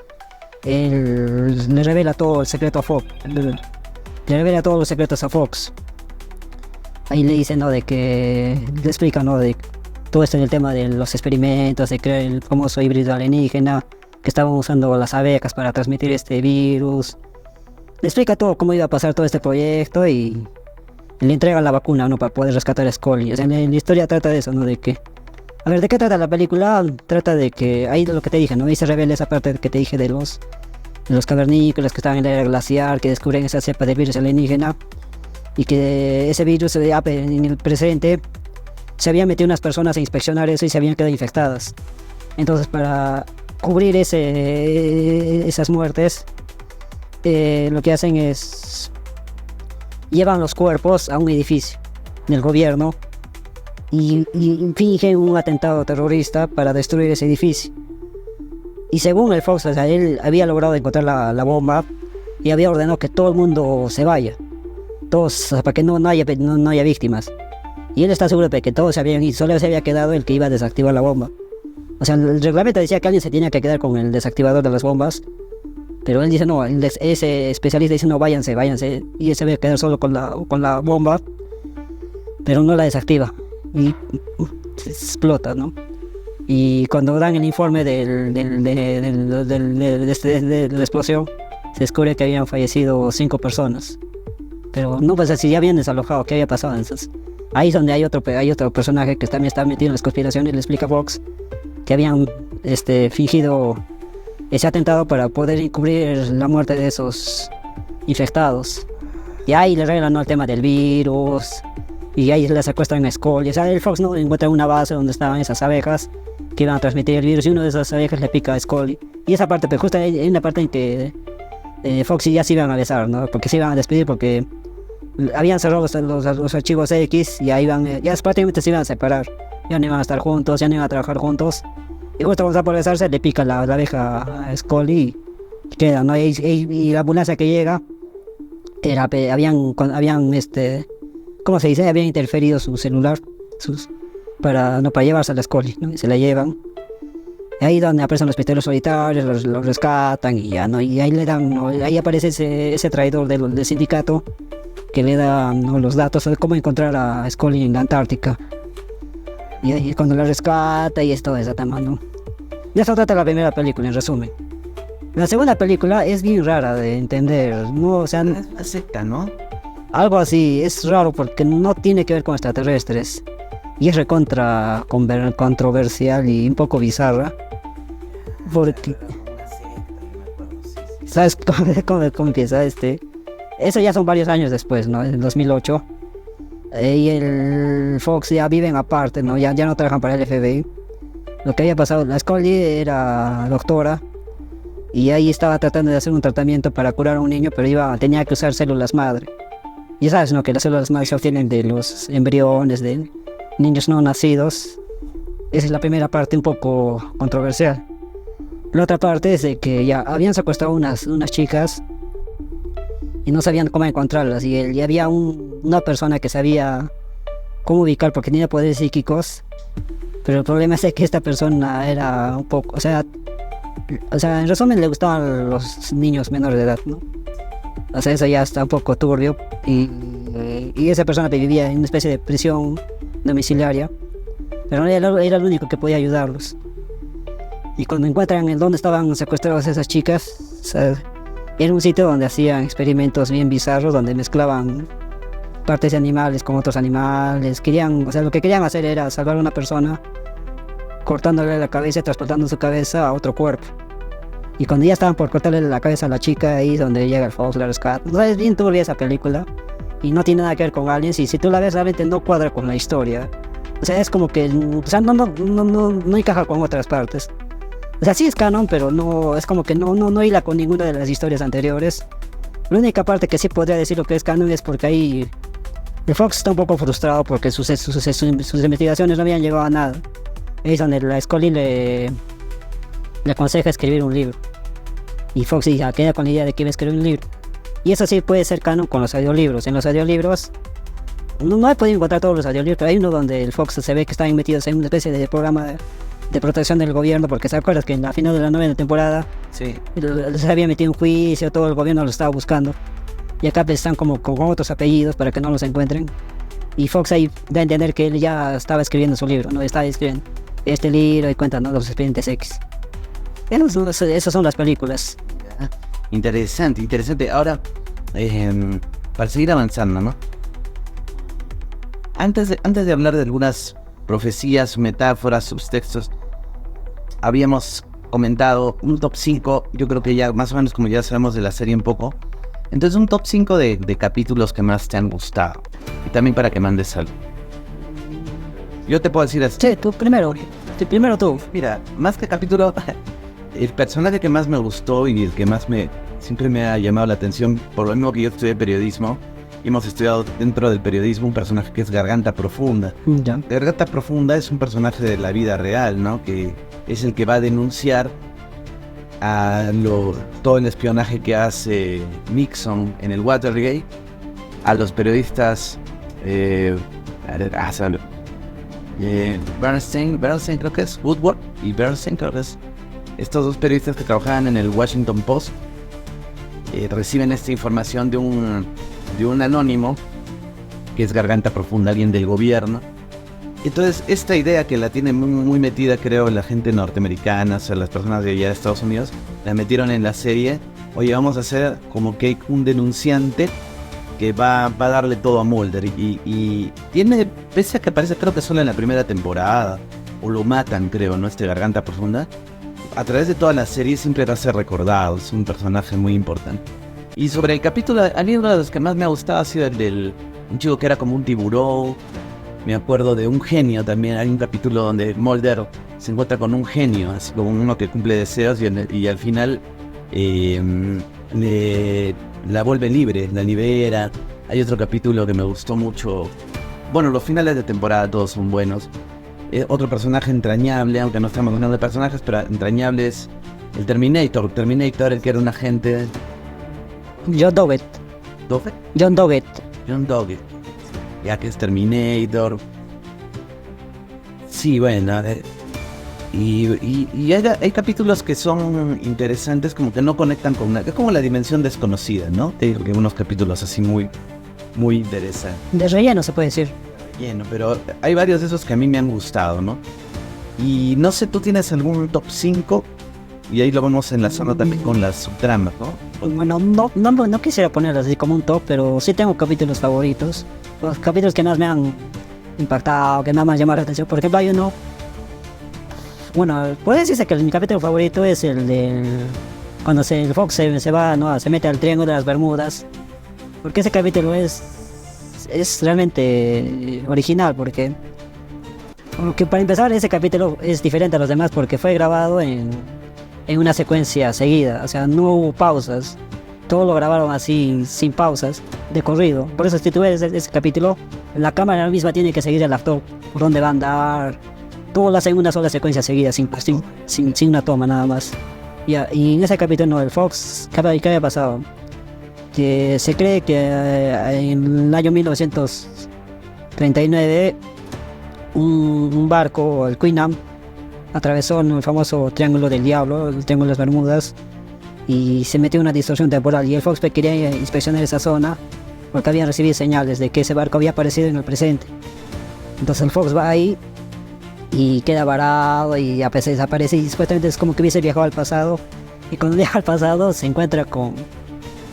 Él le revela todo el secreto a Fox. Le revela todos los secretos a Fox. Ahí le dice, ¿no? De que le explica, ¿no? De todo esto en el tema de los experimentos, de crear el famoso híbrido alienígena, que estaban usando las abejas para transmitir este virus. Le explica todo cómo iba a pasar todo este proyecto y le entrega la vacuna, ¿no? Para poder rescatar a Scully. O sea, la historia trata de eso, ¿no? De que... A ver, ¿de qué trata la película? Trata de que... Ahí de lo que te dije, ¿no? Ahí se revela esa parte que te dije de los cavernícolas que estaban en la era glaciar, que descubren esa cepa de virus alienígena. Y que ese virus en el presente se habían metido unas personas a inspeccionar eso y se habían quedado infectadas. Entonces, para cubrir esas muertes, lo que hacen es llevan los cuerpos a un edificio del gobierno y fingen un atentado terrorista para destruir ese edificio. Y según el Fox, o sea, él había logrado encontrar la bomba y había ordenado que todo el mundo se vaya, todos, o sea, para que no haya víctimas. Y él está seguro de que todos se habían ido, solo se había quedado el que iba a desactivar la bomba. O sea, el reglamento decía que alguien se tenía que quedar con el desactivador de las bombas, pero él dice no, ese especialista dice no, váyanse, y él se va a quedar solo con la bomba, pero no la desactiva y explota, ¿no? Y cuando dan el informe de la explosión, se descubre que habían fallecido 5 personas. Pero no, pues si ya habían desalojado, ¿qué había pasado? Entonces, ahí es donde hay otro personaje que también está metido en las conspiraciones y le explica a Fox que habían fingido ese atentado para poder encubrir la muerte de esos infectados. Y ahí le revelan, ¿no?, el tema del virus, y ahí le secuestran a Scully. O sea, el Fox, ¿no?, encuentra una base donde estaban esas abejas que iban a transmitir el virus, y una de esas abejas le pica a Scully. Y esa parte, pero justo hay una parte en que Fox y ya se iban a besar, ¿no?, porque se iban a despedir porque habían cerrado los archivos X y ahí ya prácticamente se iban a separar. Ya no iban a estar juntos, ya no iban a trabajar juntos. Y justo cuando está por besarse, le pica la abeja a Scully y queda, ¿no? Y la ambulancia que llega, habían ¿cómo se dice? Habían interferido su celular para llevarse a la Scully, ¿no? Y se la llevan. Y ahí donde aparecen los pistoleros solitarios, los rescatan y ya, ¿no? Y ahí le dan, ¿no?, ahí aparece ese traidor del sindicato que le da, ¿no?, los datos de cómo encontrar a Scully en la Antártica. Y ahí cuando la rescata y es todo esa tema, ¿no? De eso trata la primera película, en resumen. La segunda película es bien rara de entender, ¿no? O sea, Es una secta, ¿no? algo así, es raro porque no tiene que ver con extraterrestres. Y es recontra controversial y un poco bizarra. Porque, Una secta, yo me acuerdo, sí. ¿sabes cómo empieza? Eso ya son varios años después, ¿no? En 2008. Y el Fox ya viven aparte, ¿no? Ya no trabajan para el FBI. Lo que había pasado, la Scully era doctora y ahí estaba tratando de hacer un tratamiento para curar a un niño, pero tenía que usar células madre. Y sabes, ¿no?, que las células madre se obtienen de los embriones de niños no nacidos. Esa es la primera parte un poco controversial. La otra parte es de que ya habían secuestrado unas chicas y no sabían cómo encontrarlas, y había una persona que sabía cómo ubicar porque tenía poderes psíquicos, pero el problema es que esta persona era un poco, o sea, en resumen le gustaban los niños menores de edad, ¿no? O sea, eso ya está un poco turbio, y esa persona vivía en una especie de prisión domiciliaria, pero era el único que podía ayudarlos. Y cuando encuentran en dónde estaban secuestradas esas chicas, o sea, era un sitio donde hacían experimentos bien bizarros, donde mezclaban partes de animales con otros animales. Lo que querían hacer era salvar a una persona cortándole la cabeza y transportando su cabeza a otro cuerpo. Y cuando ya estaban por cortarle la cabeza a la chica, ahí es donde llega el Fox, la rescata. O sea, es bien turbia esa película y no tiene nada que ver con aliens, y si tú la ves realmente no cuadra con la historia. O sea, es como que, o sea, no encaja con otras partes. O sea, sí es canon, pero no, es como que no hila con ninguna de las historias anteriores. La única parte que sí podría decir lo que es canon es porque ahí el Fox está un poco frustrado porque sus investigaciones no habían llegado a nada. Es donde la Scully le aconseja escribir un libro. Y Fox ya queda con la idea de que iba a escribir un libro. Y eso sí puede ser canon con los audiolibros. En los audiolibros no he podido encontrar todos los audiolibros, pero hay uno donde el Fox se ve que están metidos en una especie de programa de protección del gobierno, porque se acuerdas que en la final de la 9ª temporada Sí. se había metido un juicio, todo el gobierno lo estaba buscando, y acá están como con otros apellidos para que no los encuentren, y Fox ahí da a entender que él ya estaba escribiendo su libro, no estaba escribiendo este libro y cuenta, ¿no?, los expedientes X. Esas son las películas. Interesante. Ahora, para seguir avanzando, ¿no? Antes de hablar de algunas profecías, metáforas, subtextos, habíamos comentado un top 5, yo creo que ya más o menos como ya sabemos de la serie un poco. Entonces un top 5 de capítulos que más te han gustado. Y también para que mandes algo. Yo te puedo decir así. Sí, tú primero. Sí, primero tú. Mira, más que capítulo, el personaje que más me gustó y el que más siempre me ha llamado la atención, por lo mismo que yo estudié periodismo, y hemos estudiado dentro del periodismo un personaje que es Garganta Profunda. Ya. Garganta Profunda es un personaje de la vida real, ¿no? Que es el que va a denunciar todo el espionaje que hace Nixon en el Watergate a los periodistas Bernstein creo que es, Woodward y Bernstein creo que es, estos dos periodistas que trabajaban en el Washington Post, reciben esta información de un anónimo que es Garganta Profunda, alguien del gobierno. Entonces esta idea que la tiene muy, muy metida, creo, la gente norteamericana, o sea, las personas de allá de Estados Unidos, la metieron en la serie. Oye, vamos a hacer como que un denunciante que va a darle todo a Mulder, y tiene, pese a que aparece creo que solo en la primera temporada, o lo matan creo, ¿no? Garganta Profunda, a través de toda la serie siempre va a ser recordado, es un personaje muy importante. Y sobre el capítulo, a mí uno de los que más me ha gustado ha sido el del un chico que era como un tiburón. Me acuerdo de un genio también, hay un capítulo donde Mulder se encuentra con un genio, así como uno que cumple deseos, y al final la vuelve libre, la libera. Hay otro capítulo que me gustó mucho. Bueno, los finales de temporada todos son buenos. Otro personaje entrañable, aunque no estamos hablando de personajes, pero entrañable es el Terminator, el que era un agente. John Doggett. ¿Doggett? John Doggett. John Doggett. Ya que es Terminator. Sí, bueno. Y hay capítulos que son interesantes, como que no conectan con nada. Es como la dimensión desconocida, ¿no? Te digo que unos capítulos así muy, muy interesantes. De relleno se puede decir. Relleno, pero hay varios de esos que a mí me han gustado, ¿no? Y no sé, ¿tú tienes algún top 5? Y ahí lo vemos enlazando también con las subtramas, ¿no? Bueno, no quisiera ponerlos así como un top, pero sí tengo capítulos favoritos. Los capítulos que más me han impactado, que más me han llamado la atención. Por ejemplo, hay uno... Bueno, puede decirse que mi capítulo favorito es el de... Cuando el Fox se va, ¿no? Se mete al Triángulo de las Bermudas. Porque ese capítulo es realmente original, porque para empezar ese capítulo es diferente a los demás porque fue grabado en una secuencia seguida, o sea, no hubo pausas, todo lo grabaron así, sin pausas, de corrido. Por eso si tú ves ese capítulo, la cámara misma tiene que seguir al actor, por dónde va a andar, todo lo hace en una sola secuencia seguida, sin una toma nada más. Y en ese capítulo, no, el Fox, ¿qué había pasado? Que se cree que en el año 1939 un barco, el Queen Anne, atravesó el famoso Triángulo del Diablo, el Triángulo de las Bermudas, y se metió en una distorsión temporal, y el Fox quería inspeccionar esa zona porque habían recibido señales de que ese barco había aparecido en el presente. Entonces el Fox va ahí y queda varado y a veces desaparece, y supuestamente es como que hubiese viajado al pasado, y cuando viaja al pasado se encuentra con...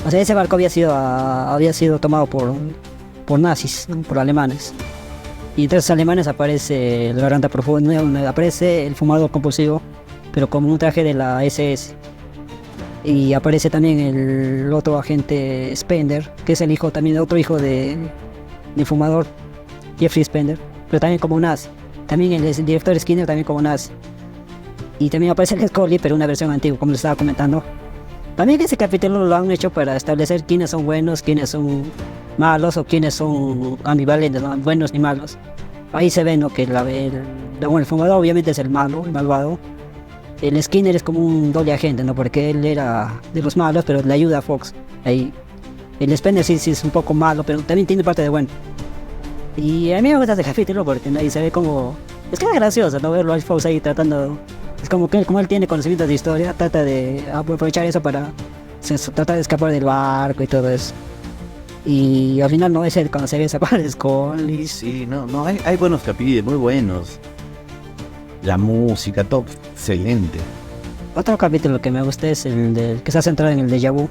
O sea, ese barco había sido tomado por nazis, ¿no? Por alemanes. Y entre los alemanes aparece el Garganta Profunda, aparece el fumador compulsivo, pero como un traje de la SS. Y aparece también el otro agente Spender, que es el hijo también de otro hijo del fumador, Jeffrey Spender, pero también como nazi. También el director Skinner también como nazi. Y también aparece el Scully, pero una versión antigua, como les estaba comentando. También ese capítulo lo han hecho para establecer quiénes son buenos, quiénes son malos o quiénes son ambivalentes, no buenos ni malos. Ahí se ve, ¿no? Que el fumador obviamente es el malo, el malvado. El Skinner es como un doble agente, ¿no? Porque él era de los malos, pero le ayuda a Fox. Ahí. El Spender sí es un poco malo, pero también tiene parte de bueno. Y a mí me gusta ese capítulo porque ahí se ve como... Es que es gracioso, ¿no? Verlo a Fox ahí tratando... Es como que como él tiene conocimientos de historia, trata de aprovechar eso para tratar de escapar del barco y todo eso. Y al final no es él cuando se ve esa parte de Scully. Sí, no, hay buenos capítulos, muy buenos. La música, todo excelente. Otro capítulo que me gusta es el que está centrado en el déjà vu.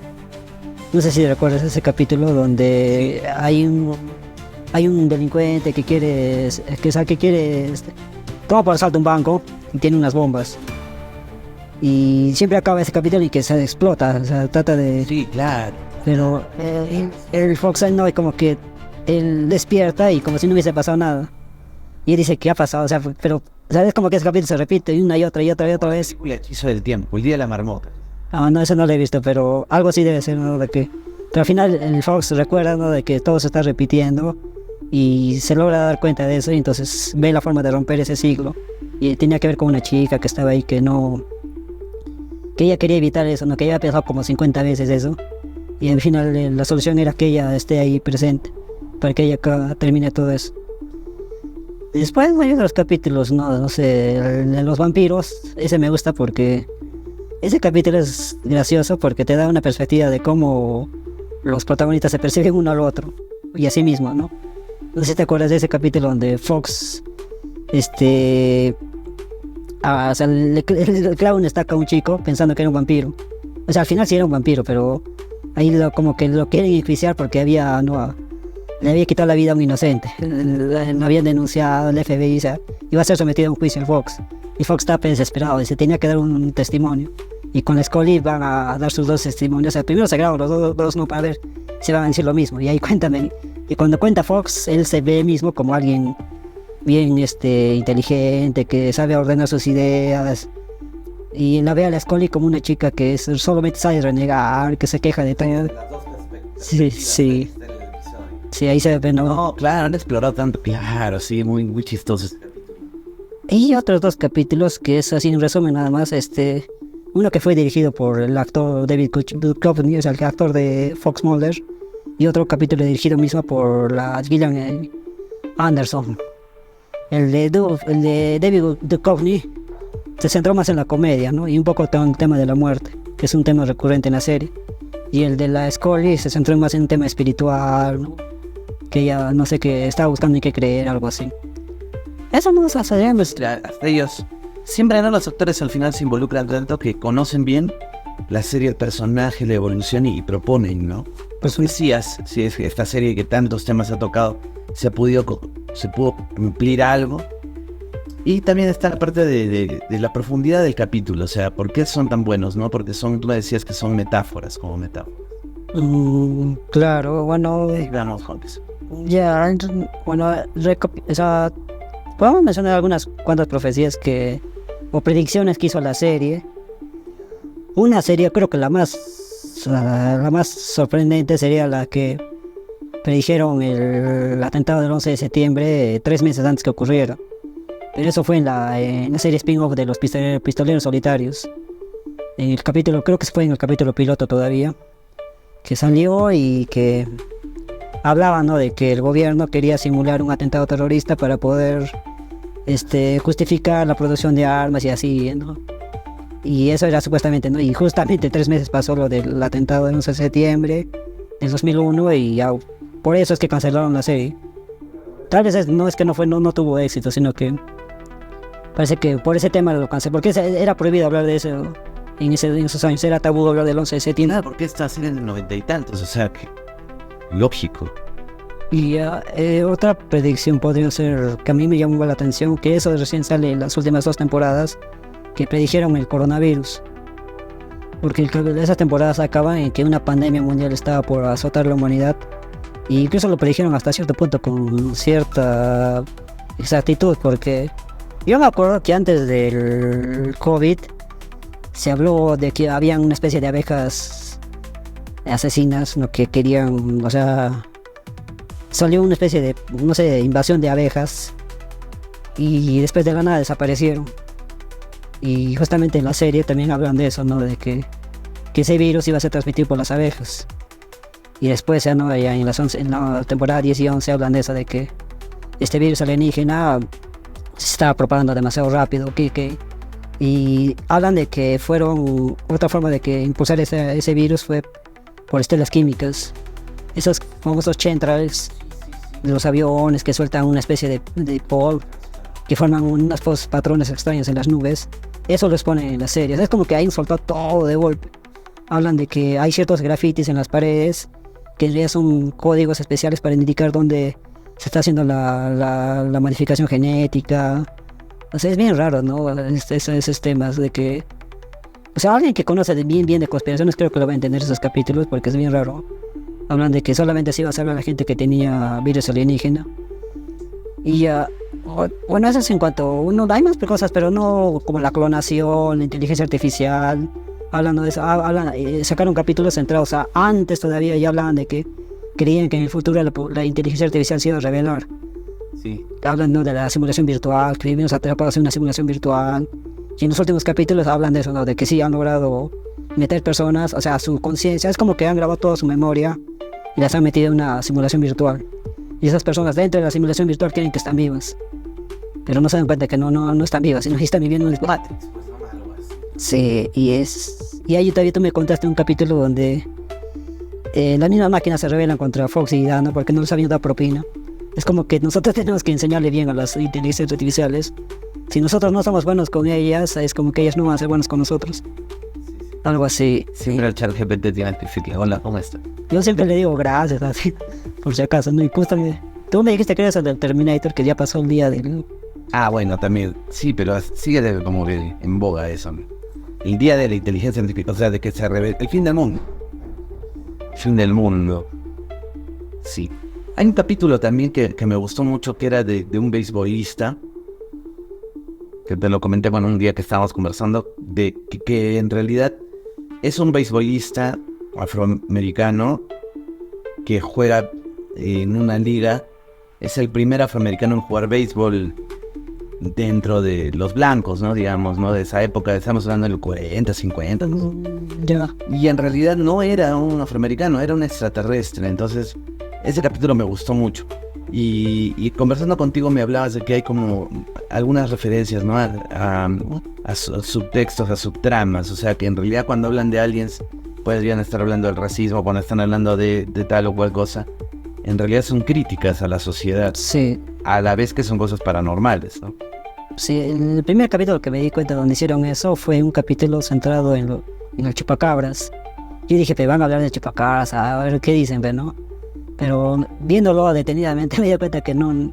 No sé si recuerdas ese capítulo donde hay un delincuente que quiere toma por asalto un banco y tiene unas bombas. Y siempre acaba ese capítulo y que se explota, o sea, trata de... Sí, claro. Pero el Fox no, es como que él despierta y como si no hubiese pasado nada. Y él dice, ¿qué ha pasado? O sea, pero O sea, es como que ese capítulo se repite una y otra y otra y otra vez. El hechizo del tiempo, el día de la marmota. Ah, no, eso no lo he visto, pero algo así debe ser, ¿no? De que... Pero al final el Fox recuerda, ¿no? De que todo se está repitiendo y se logra dar cuenta de eso y entonces ve la forma de romper ese ciclo. Y tenía que ver con una chica que estaba ahí que no... Que ella quería evitar eso, ¿no? Que ella había pensado como 50 veces eso. Y al final la solución era que ella esté ahí presente para que ella termine todo eso. Y después hay otros capítulos, no sé, el de los vampiros, ese me gusta porque ese capítulo es gracioso porque te da una perspectiva de cómo los protagonistas se perciben uno al otro y a sí mismo, ¿no? No sé si te acuerdas de ese capítulo donde Fox, o sea, el clown estaca a un chico pensando que era un vampiro. O sea, al final sí era un vampiro, pero ahí como que lo quieren enjuiciar porque le había quitado la vida a un inocente. Lo habían denunciado el FBI, o sea, iba a ser sometido a un juicio el Fox. Y Fox estaba desesperado, dice, tenía que dar un testimonio. Y con la Scully van a dar sus dos testimonios. O sea, primero se graban los dos no para ver si van a decir lo mismo. Y ahí cuéntame. Y cuando cuenta Fox, él se ve mismo como alguien bien inteligente, que sabe ordenar sus ideas. Y la ve a la Scully como una chica que solamente sabe renegar, que se queja de todo. Sí, sí. Sí, ahí se ve, ¿no? No, claro, han explorado tanto. Claro, sí, muy, muy chistoso. Y otros dos capítulos que es así en resumen nada más, uno que fue dirigido por el actor David Duchovny, o sea, el actor de Fox Mulder, y otro capítulo dirigido mismo por la Gillian Anderson. El de David Duchovny se centró más en la comedia, ¿no? Y un poco en el tema de la muerte, que es un tema recurrente en la serie. Y el de la Scully se centró más en un tema espiritual, ¿no? Que ella, no sé, que estaba buscando en qué creer, algo así. Eso no se hace, hasta ellos. Siempre, ¿no? Los actores al final se involucran tanto que conocen bien la serie, el personaje, la evolución y proponen, ¿no? Pues decías, si es esta serie que tantos temas ha tocado, se pudo cumplir algo. Y también está la parte de la profundidad del capítulo, o sea, ¿por qué son tan buenos, no? Porque tú me decías que son metáforas, como metáforas. Claro, bueno... Vamos con eso. Ya, bueno, o sea, podemos mencionar algunas cuantas profecías o predicciones que hizo la serie. Una serie, creo que la más sorprendente sería la que predijeron el atentado del 11 de septiembre 3 meses antes que ocurriera. Pero eso fue en la serie spin-off de los pistoleros solitarios. En el capítulo, creo que fue en el capítulo piloto todavía, que salió y que hablaba, ¿no? De que el gobierno quería simular un atentado terrorista para poder justificar la producción de armas y así, ¿no? Y eso era supuestamente, ¿no? Y justamente 3 meses pasó lo del atentado del 11 de septiembre del 2001 y ya, por eso es que cancelaron la serie. Tal vez no es que no tuvo éxito, sino que parece que por ese tema lo canceló, porque era prohibido hablar de eso en esos años, era tabú hablar del 11 de septiembre. Porque esta serie es del 90 y tantos, o sea, que lógico. Y otra predicción podría ser, que a mí me llamó la atención, que eso recién sale en las últimas 2 temporadas, que predijeron el coronavirus. Porque esas temporadas acaban en que una pandemia mundial estaba por azotar la humanidad. E incluso lo predijeron hasta cierto punto con cierta exactitud, porque yo me acuerdo que antes del COVID se habló de que había una especie de abejas asesinas, ¿no? Que querían, o sea, salió una especie de, no sé, invasión de abejas y después de la nada desaparecieron. Y justamente en la serie también hablan de eso, ¿no? De que ese virus iba a ser transmitido por las abejas. Y después ya, ¿no? Ya en la temporada 10 y 11 hablan de eso, de que este virus alienígena se estaba propagando demasiado rápido. Y hablan de que otra forma de que impulsar ese virus fue por estelas químicas. Esos famosos chemtrails de los aviones que sueltan una especie de polvo, que forman unos patrones extraños en las nubes. Eso lo exponen en las series. Es como que ahí soltó todo de golpe. Hablan de que hay ciertos grafitis en las paredes que en realidad son códigos especiales para indicar dónde se está haciendo la modificación genética. O sea, es bien raro, ¿no? Esos temas de que... O sea, alguien que conoce bien de conspiraciones creo que lo va a entender esos capítulos, porque es bien raro. Hablan de que solamente se iba a salvar a la gente que tenía virus alienígena. Y Bueno, eso es en cuanto uno hay más cosas, pero no como la clonación, la inteligencia artificial. Hablando de eso, sacaron capítulos centrados antes todavía, ya hablaban de que creían que en el futuro la inteligencia artificial se iba a revelar. Sí. Hablando de la simulación virtual, que vivimos atrapados en una simulación virtual. Y en los últimos capítulos hablan de eso, ¿no? De que sí han logrado meter personas, o sea, su conciencia, es como que han grabado toda su memoria y las han metido en una simulación virtual. Y esas personas dentro de la simulación virtual creen que están vivas, pero no se dan cuenta que no están vivas, sino que están viviendo en el Matrix. Sí, y ahí todavía tú me contaste un capítulo donde las mismas máquinas se rebelan contra Fox y Dana porque no les habían dado propina. Es como que nosotros tenemos que enseñarle bien a las inteligencias artificiales. Si nosotros no somos buenos con ellas, es como que ellas no van a ser buenas con nosotros. Algo así. Siempre el chat GPT tiene artificial. Hola, ¿cómo estás? Yo siempre le digo gracias, así, por si acaso, ¿no? Y justamente, tú me dijiste que eres el del Terminator, que ya pasó el día del... Ah, bueno, también. Sí, pero sigue como que en boga eso, ¿no? El día de la inteligencia artificial, o sea, de que se revela. El fin del mundo. El fin del mundo. Sí. Hay un capítulo también que me gustó mucho, que era de un beisbolista, que te lo comenté con un día que estábamos conversando, de que en realidad es un beisbolista afroamericano que juega en una liga. Es el primer afroamericano en jugar béisbol dentro de los blancos, ¿no? Digamos, ¿no? De esa época, estamos hablando del 40, 50. Ya. Y en realidad no era un afroamericano, era un extraterrestre. Entonces, ese capítulo me gustó mucho. Y conversando contigo me hablabas de que hay como algunas referencias, ¿no? A subtextos, a subtramas. O sea, que en realidad cuando hablan de aliens podrían estar hablando del racismo, cuando están hablando de tal o cual cosa. En realidad son críticas a la sociedad. Sí. A la vez que son cosas paranormales, ¿no? Sí, el primer capítulo que me di cuenta donde hicieron eso fue un capítulo centrado en el chupacabras. Yo dije, te van a hablar de chupacabras, a ver qué dicen, ¿no? Pero viéndolo detenidamente me di cuenta que no...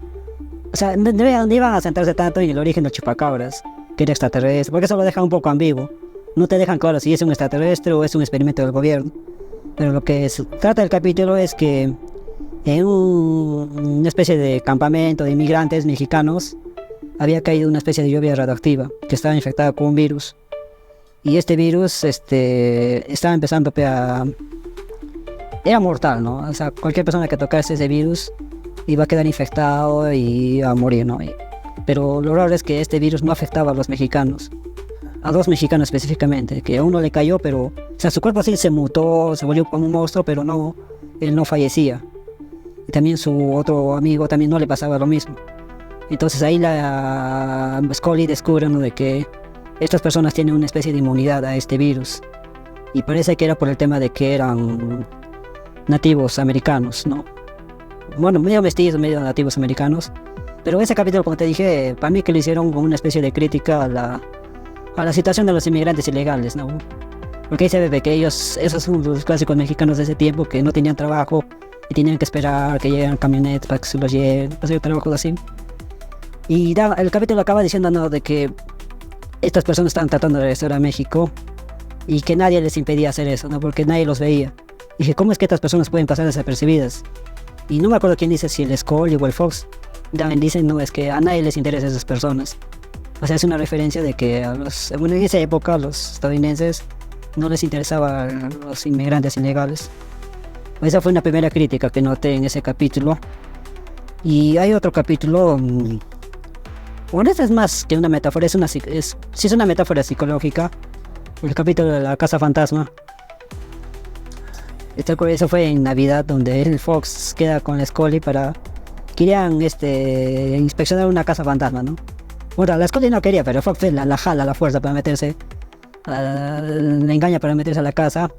O sea, no iban a centrarse tanto en el origen del chupacabras, que era extraterrestre, porque eso lo deja un poco ambiguo. No te dejan claro si es un extraterrestre o es un experimento del gobierno. Pero lo que se trata del capítulo es que en una especie de campamento de inmigrantes mexicanos había caído una especie de lluvia radioactiva que estaba infectada con un virus. Y este virus estaba empezando a... Era mortal, ¿no? O sea, cualquier persona que tocase ese virus iba a quedar infectado y iba a morir, ¿no? Pero lo raro es que este virus no afectaba a los mexicanos. A 2 mexicanos específicamente, que a uno le cayó, pero... O sea, su cuerpo sí se mutó, se volvió como un monstruo, pero no... Él no fallecía. Y también su otro amigo también no le pasaba lo mismo. Entonces ahí la Scully descubre, ¿no?, de que estas personas tienen una especie de inmunidad a este virus. Y parece que era por el tema de que eran nativos americanos, ¿no? Bueno, medio mestizos, medio nativos americanos. Pero ese capítulo, como te dije, para mí que lo hicieron como una especie de crítica a la situación de los inmigrantes ilegales, ¿no? Porque ahí se ve que esos son los clásicos mexicanos de ese tiempo que no tenían trabajo y tenían que esperar que lleguen camionetas para que se los lleven, hacer trabajos así. Y el capítulo acaba diciendo, ¿no?, de que estas personas estaban tratando de regresar a México y que nadie les impedía hacer eso, ¿no? Porque nadie los veía. Y dije, ¿cómo es que estas personas pueden pasar desapercibidas? Y no me acuerdo quién dice, si el Scully o el Fox. También dicen, no, es que a nadie les interesa esas personas. O sea, es una referencia de que en esa época a los estadounidenses no les interesaban los inmigrantes ilegales. Esa fue una primera crítica que noté en ese capítulo. Y hay otro capítulo... Bueno, esta es más que una metáfora, sí es una metáfora psicológica. El capítulo de la casa fantasma. Eso fue en Navidad, donde el Fox queda con la Scully para... Querían inspeccionar una casa fantasma, ¿no? Bueno, la Scully no quería, pero Fox la jala a la fuerza para meterse... la engaña para meterse a la casa.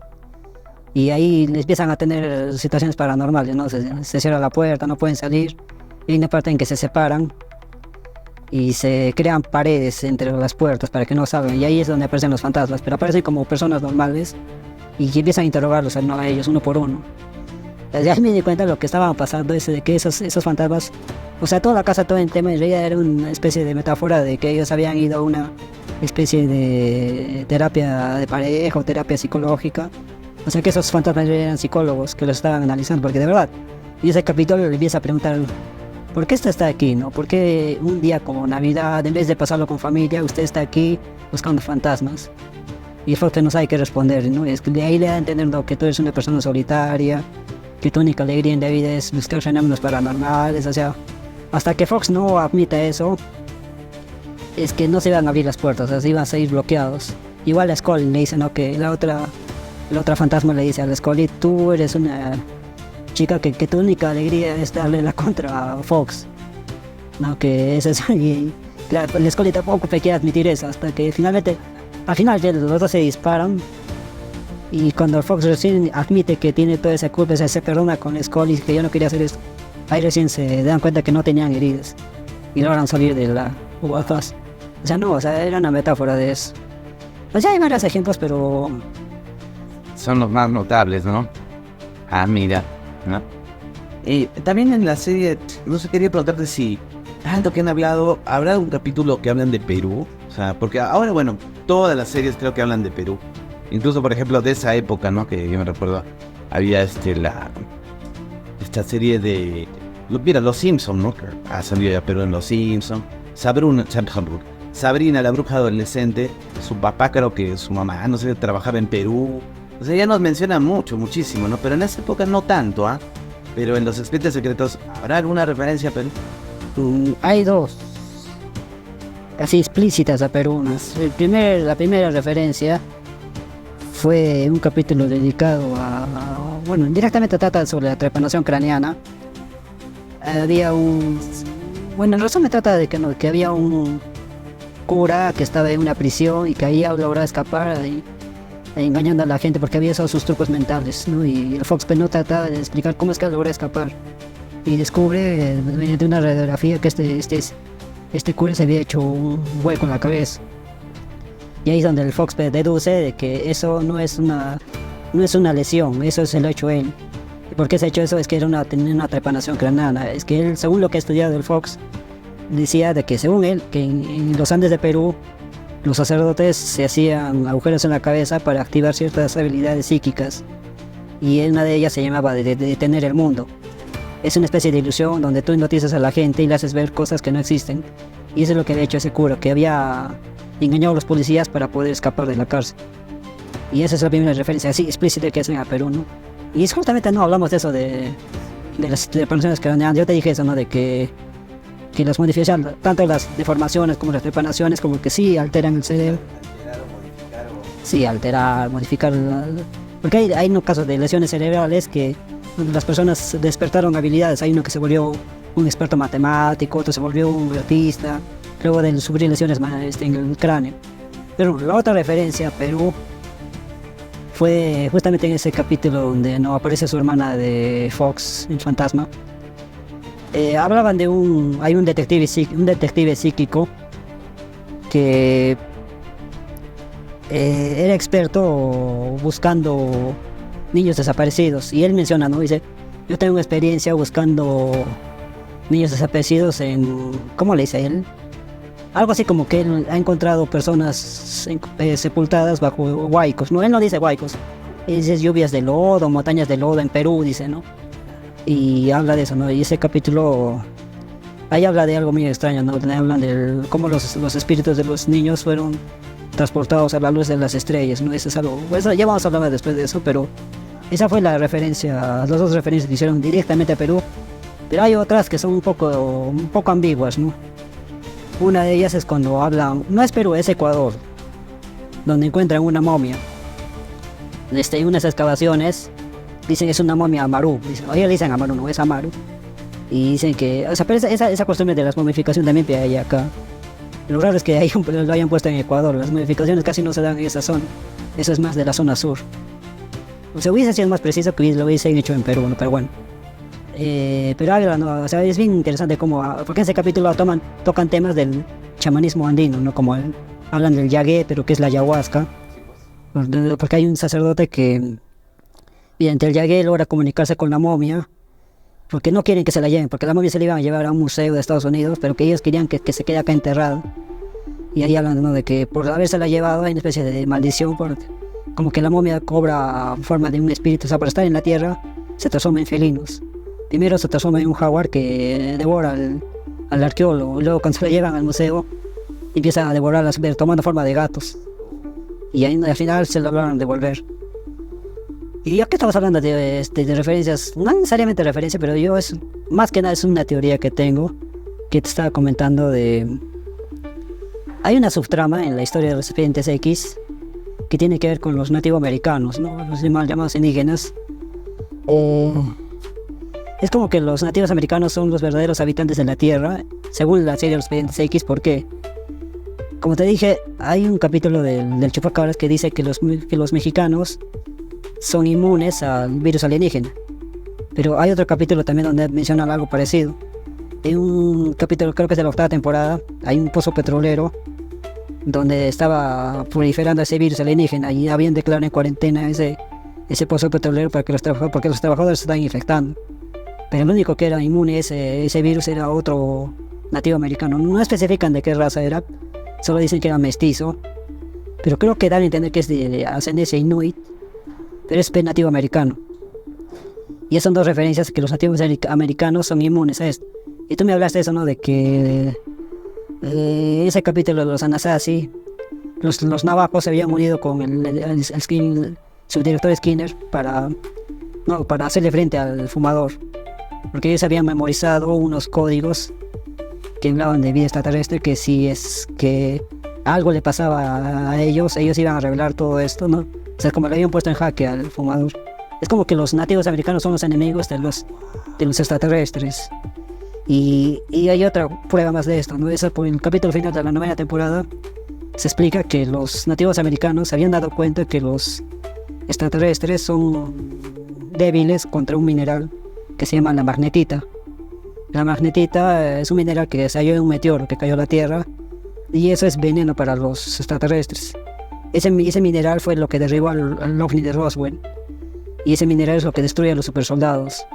Y ahí empiezan a tener situaciones paranormales, ¿no? Se cierra la puerta, no pueden salir. Y hay una parte en que se separan y se crean paredes entre las puertas para que no salgan. Y ahí es donde aparecen los fantasmas, pero aparecen como personas normales y empiezan a interrogarlos a ellos uno por uno. Desde ahí me di cuenta de lo que estaba pasando, de que esos fantasmas, o sea, toda la casa, todo el tema en realidad era una especie de metáfora de que ellos habían ido a una especie de terapia de pareja o terapia psicológica. O sea, que esos fantasmas eran psicólogos que los estaban analizando, porque de verdad, y ese capítulo le empieza a preguntar ¿por qué usted está aquí, no? ¿Por qué un día como Navidad, en vez de pasarlo con familia, usted está aquí buscando fantasmas? Y el Fox no sabe qué responder, ¿no? Es que de ahí le da a entender, ¿no?, que tú eres una persona solitaria, que tu única alegría en la vida es buscar fenómenos paranormales, o sea, hasta que Fox no admita eso, es que no se van a abrir las puertas, o sea, iban a seguir bloqueados. Igual a Scully le dice, ¿no?, que la otra fantasma le dice a la Scully, tú eres una chica que tu única alegría es darle la contra a Fox, ¿no? Que eso es... Y claro, la Scully tampoco quiere admitir eso, hasta que finalmente, al final ya los dos se disparan. Y cuando Fox recién admite que tiene toda esa culpa, se perdona con Scully, que yo no quería hacer esto, ahí recién se dan cuenta que no tenían heridas y logran salir de la UFAS. O sea, no, o sea, era una metáfora de eso. O sea, hay varios ejemplos, pero... Son los más notables, ¿no? Ah, mira, ¿no? También en la serie, no sé, quería preguntarte si, tanto que han hablado, ¿habrá un capítulo que hablan de Perú? O sea, porque ahora, bueno, todas las series creo que hablan de Perú. Incluso, por ejemplo, de esa época, ¿no? Que yo me recuerdo, había esta serie de... Mira, Los Simpsons, ¿no? Que ha salido ya Perú en Los Simpsons. Sabrina, la bruja adolescente, su papá, creo que su mamá, no sé, trabajaba en Perú. O sea, ya nos mencionan muchísimo, ¿no? Pero en esa época no tanto, ¿ah? Pero en Los Expedientes Secretos, ¿habrá alguna referencia a Perú? Hay dos, casi explícitas a Perú. La primera referencia fue un capítulo dedicado bueno, directamente trata sobre la trepanación craneana. Había bueno, en resumen trata de que había un cura que estaba en una prisión y que ahí lograba escapar engañando a la gente porque había usado sus trucos mentales, ¿no? Y el Fox no trataba de explicar cómo es que logra escapar. Y descubre mediante una radiografía que este cura se había hecho un hueco en la cabeza. Y ahí es donde el Fox deduce de que eso no es una lesión, eso se lo ha hecho él. ¿Y por qué se ha hecho eso? Es que tenía una trepanación craneana. Es que él, según lo que ha estudiado el Fox, decía de que según él, que en los Andes de Perú, los sacerdotes se hacían agujeros en la cabeza para activar ciertas habilidades psíquicas. Y una de ellas se llamaba de detener el mundo. Es una especie de ilusión donde tú hipnotizas a la gente y le haces ver cosas que no existen. Y eso es lo que había hecho ese cura, que había engañado a los policías para poder escapar de la cárcel. Y esa es la primera referencia así explícita que hacen a Perú, ¿no? Y es justamente, no hablamos de eso de las trepanaciones craneanas. Yo te dije eso, ¿no? De que las modificaciones, tanto las deformaciones como las trepanaciones, como que sí alteran el cerebro. Alterar o modificar o... Sí, alterar, modificar. Porque hay unos casos de lesiones cerebrales que las personas despertaron habilidades. Hay uno que se volvió un experto matemático, otro se volvió un artista, luego de sufrir lesiones en el cráneo. Pero la otra referencia a Perú fue justamente en ese capítulo donde no aparece su hermana de Fox, el fantasma. Hablaban de hay un detective psíquico que era experto buscando niños desaparecidos, y él menciona, ¿no? Dice, yo tengo experiencia buscando niños desaparecidos ¿cómo le dice él? Algo así como que él ha encontrado personas sepultadas bajo huaicos. No, él no dice huaicos, él dice lluvias de lodo, montañas de lodo en Perú, dice, ¿no? Y habla de eso, ¿no? Y ese capítulo, ahí habla de algo muy extraño, ¿no? Hablan de cómo los espíritus de los niños fueron transportados a la luz de las estrellas, ¿no? Eso es algo, eso, ya vamos a hablar después de eso, pero esa fue la referencia, las dos referencias que hicieron directamente a Perú. Pero hay otras que son un poco ambiguas, ¿no? Una de ellas es cuando hablan, no es Perú, es Ecuador, donde encuentran una momia. En unas excavaciones dicen es una momia Amaru, ellos le dicen Amaru, no es Amaru. Y dicen que, o sea, pero esa costumbre de las momificaciones también hay acá. Lo raro es que ahí lo hayan puesto en Ecuador, las momificaciones casi no se dan en esa zona, eso es más de la zona sur. O sea, hubiese sido más preciso que lo hubiesen hecho en Perú, ¿no? Pero bueno. Pero habla, ¿no? O sea, es bien interesante cómo, porque en ese capítulo tocan temas del chamanismo andino, ¿no? Como hablan del yagué, pero que es la ayahuasca. Porque hay un sacerdote que mediante el yagué logra comunicarse con la momia, porque no quieren que se la lleven, porque la momia se la iban a llevar a un museo de Estados Unidos, pero que ellos querían que se quede acá enterrada. Y ahí hablan, ¿no? De que por habérsela llevado hay una especie de maldición, porque como que la momia cobra forma de un espíritu, o sea, por estar en la tierra se transforma en felinos. Primero se transforma en un jaguar que devora al arqueólogo. Y luego cuando se lo llevan al museo, empieza a devorarlas, tomando forma de gatos. Y ahí, al final se lograron devolver. Y ya que estamos hablando de referencias, no necesariamente referencia, pero más que nada es una teoría que tengo, que te estaba comentando de... Hay una subtrama en la historia de los Expedientes X que tiene que ver con los nativoamericanos, ¿no? Los mal llamados indígenas. Es como que los nativos americanos son los verdaderos habitantes de la Tierra, según la serie de los Expedientes X. ¿Por qué? Como te dije, hay un capítulo del Chupacabras que dice que los mexicanos son inmunes al virus alienígena. Pero hay otro capítulo también donde mencionan algo parecido. En un capítulo, creo que es de la 8ª temporada, hay un pozo petrolero donde estaba proliferando ese virus alienígena y habían declarado en cuarentena ese pozo petrolero porque los trabajadores se estaban infectando. Pero el único que era inmune a ese virus era otro nativo americano. No especifican de qué raza era, solo dicen que era mestizo. Pero creo que dan a entender que es de ascendencia inuit, pero es nativo americano. Y esas son dos referencias que los nativos americanos son inmunes a esto. Y tú me hablaste de eso, ¿no? De que ese capítulo de los Anasazi, los navajos se habían unido con el subdirector Skinner para hacerle frente al fumador. Porque ellos habían memorizado unos códigos que hablaban de vida extraterrestre, que si es que algo le pasaba a ellos iban a revelar todo esto, ¿no? O sea, como le habían puesto en jaque al fumador. Es como que los nativos americanos son los enemigos de los extraterrestres. Y hay otra prueba más de esto, ¿no? Eso por el capítulo final de la 9ª temporada se explica que los nativos americanos se habían dado cuenta que los extraterrestres son débiles contra un mineral que se llama la magnetita. La magnetita es un mineral que se halló en un meteoro que cayó a la Tierra, y eso es veneno para los extraterrestres. Ese mineral fue lo que derribó al ovni de Roswell, y ese mineral es lo que destruye a los supersoldados.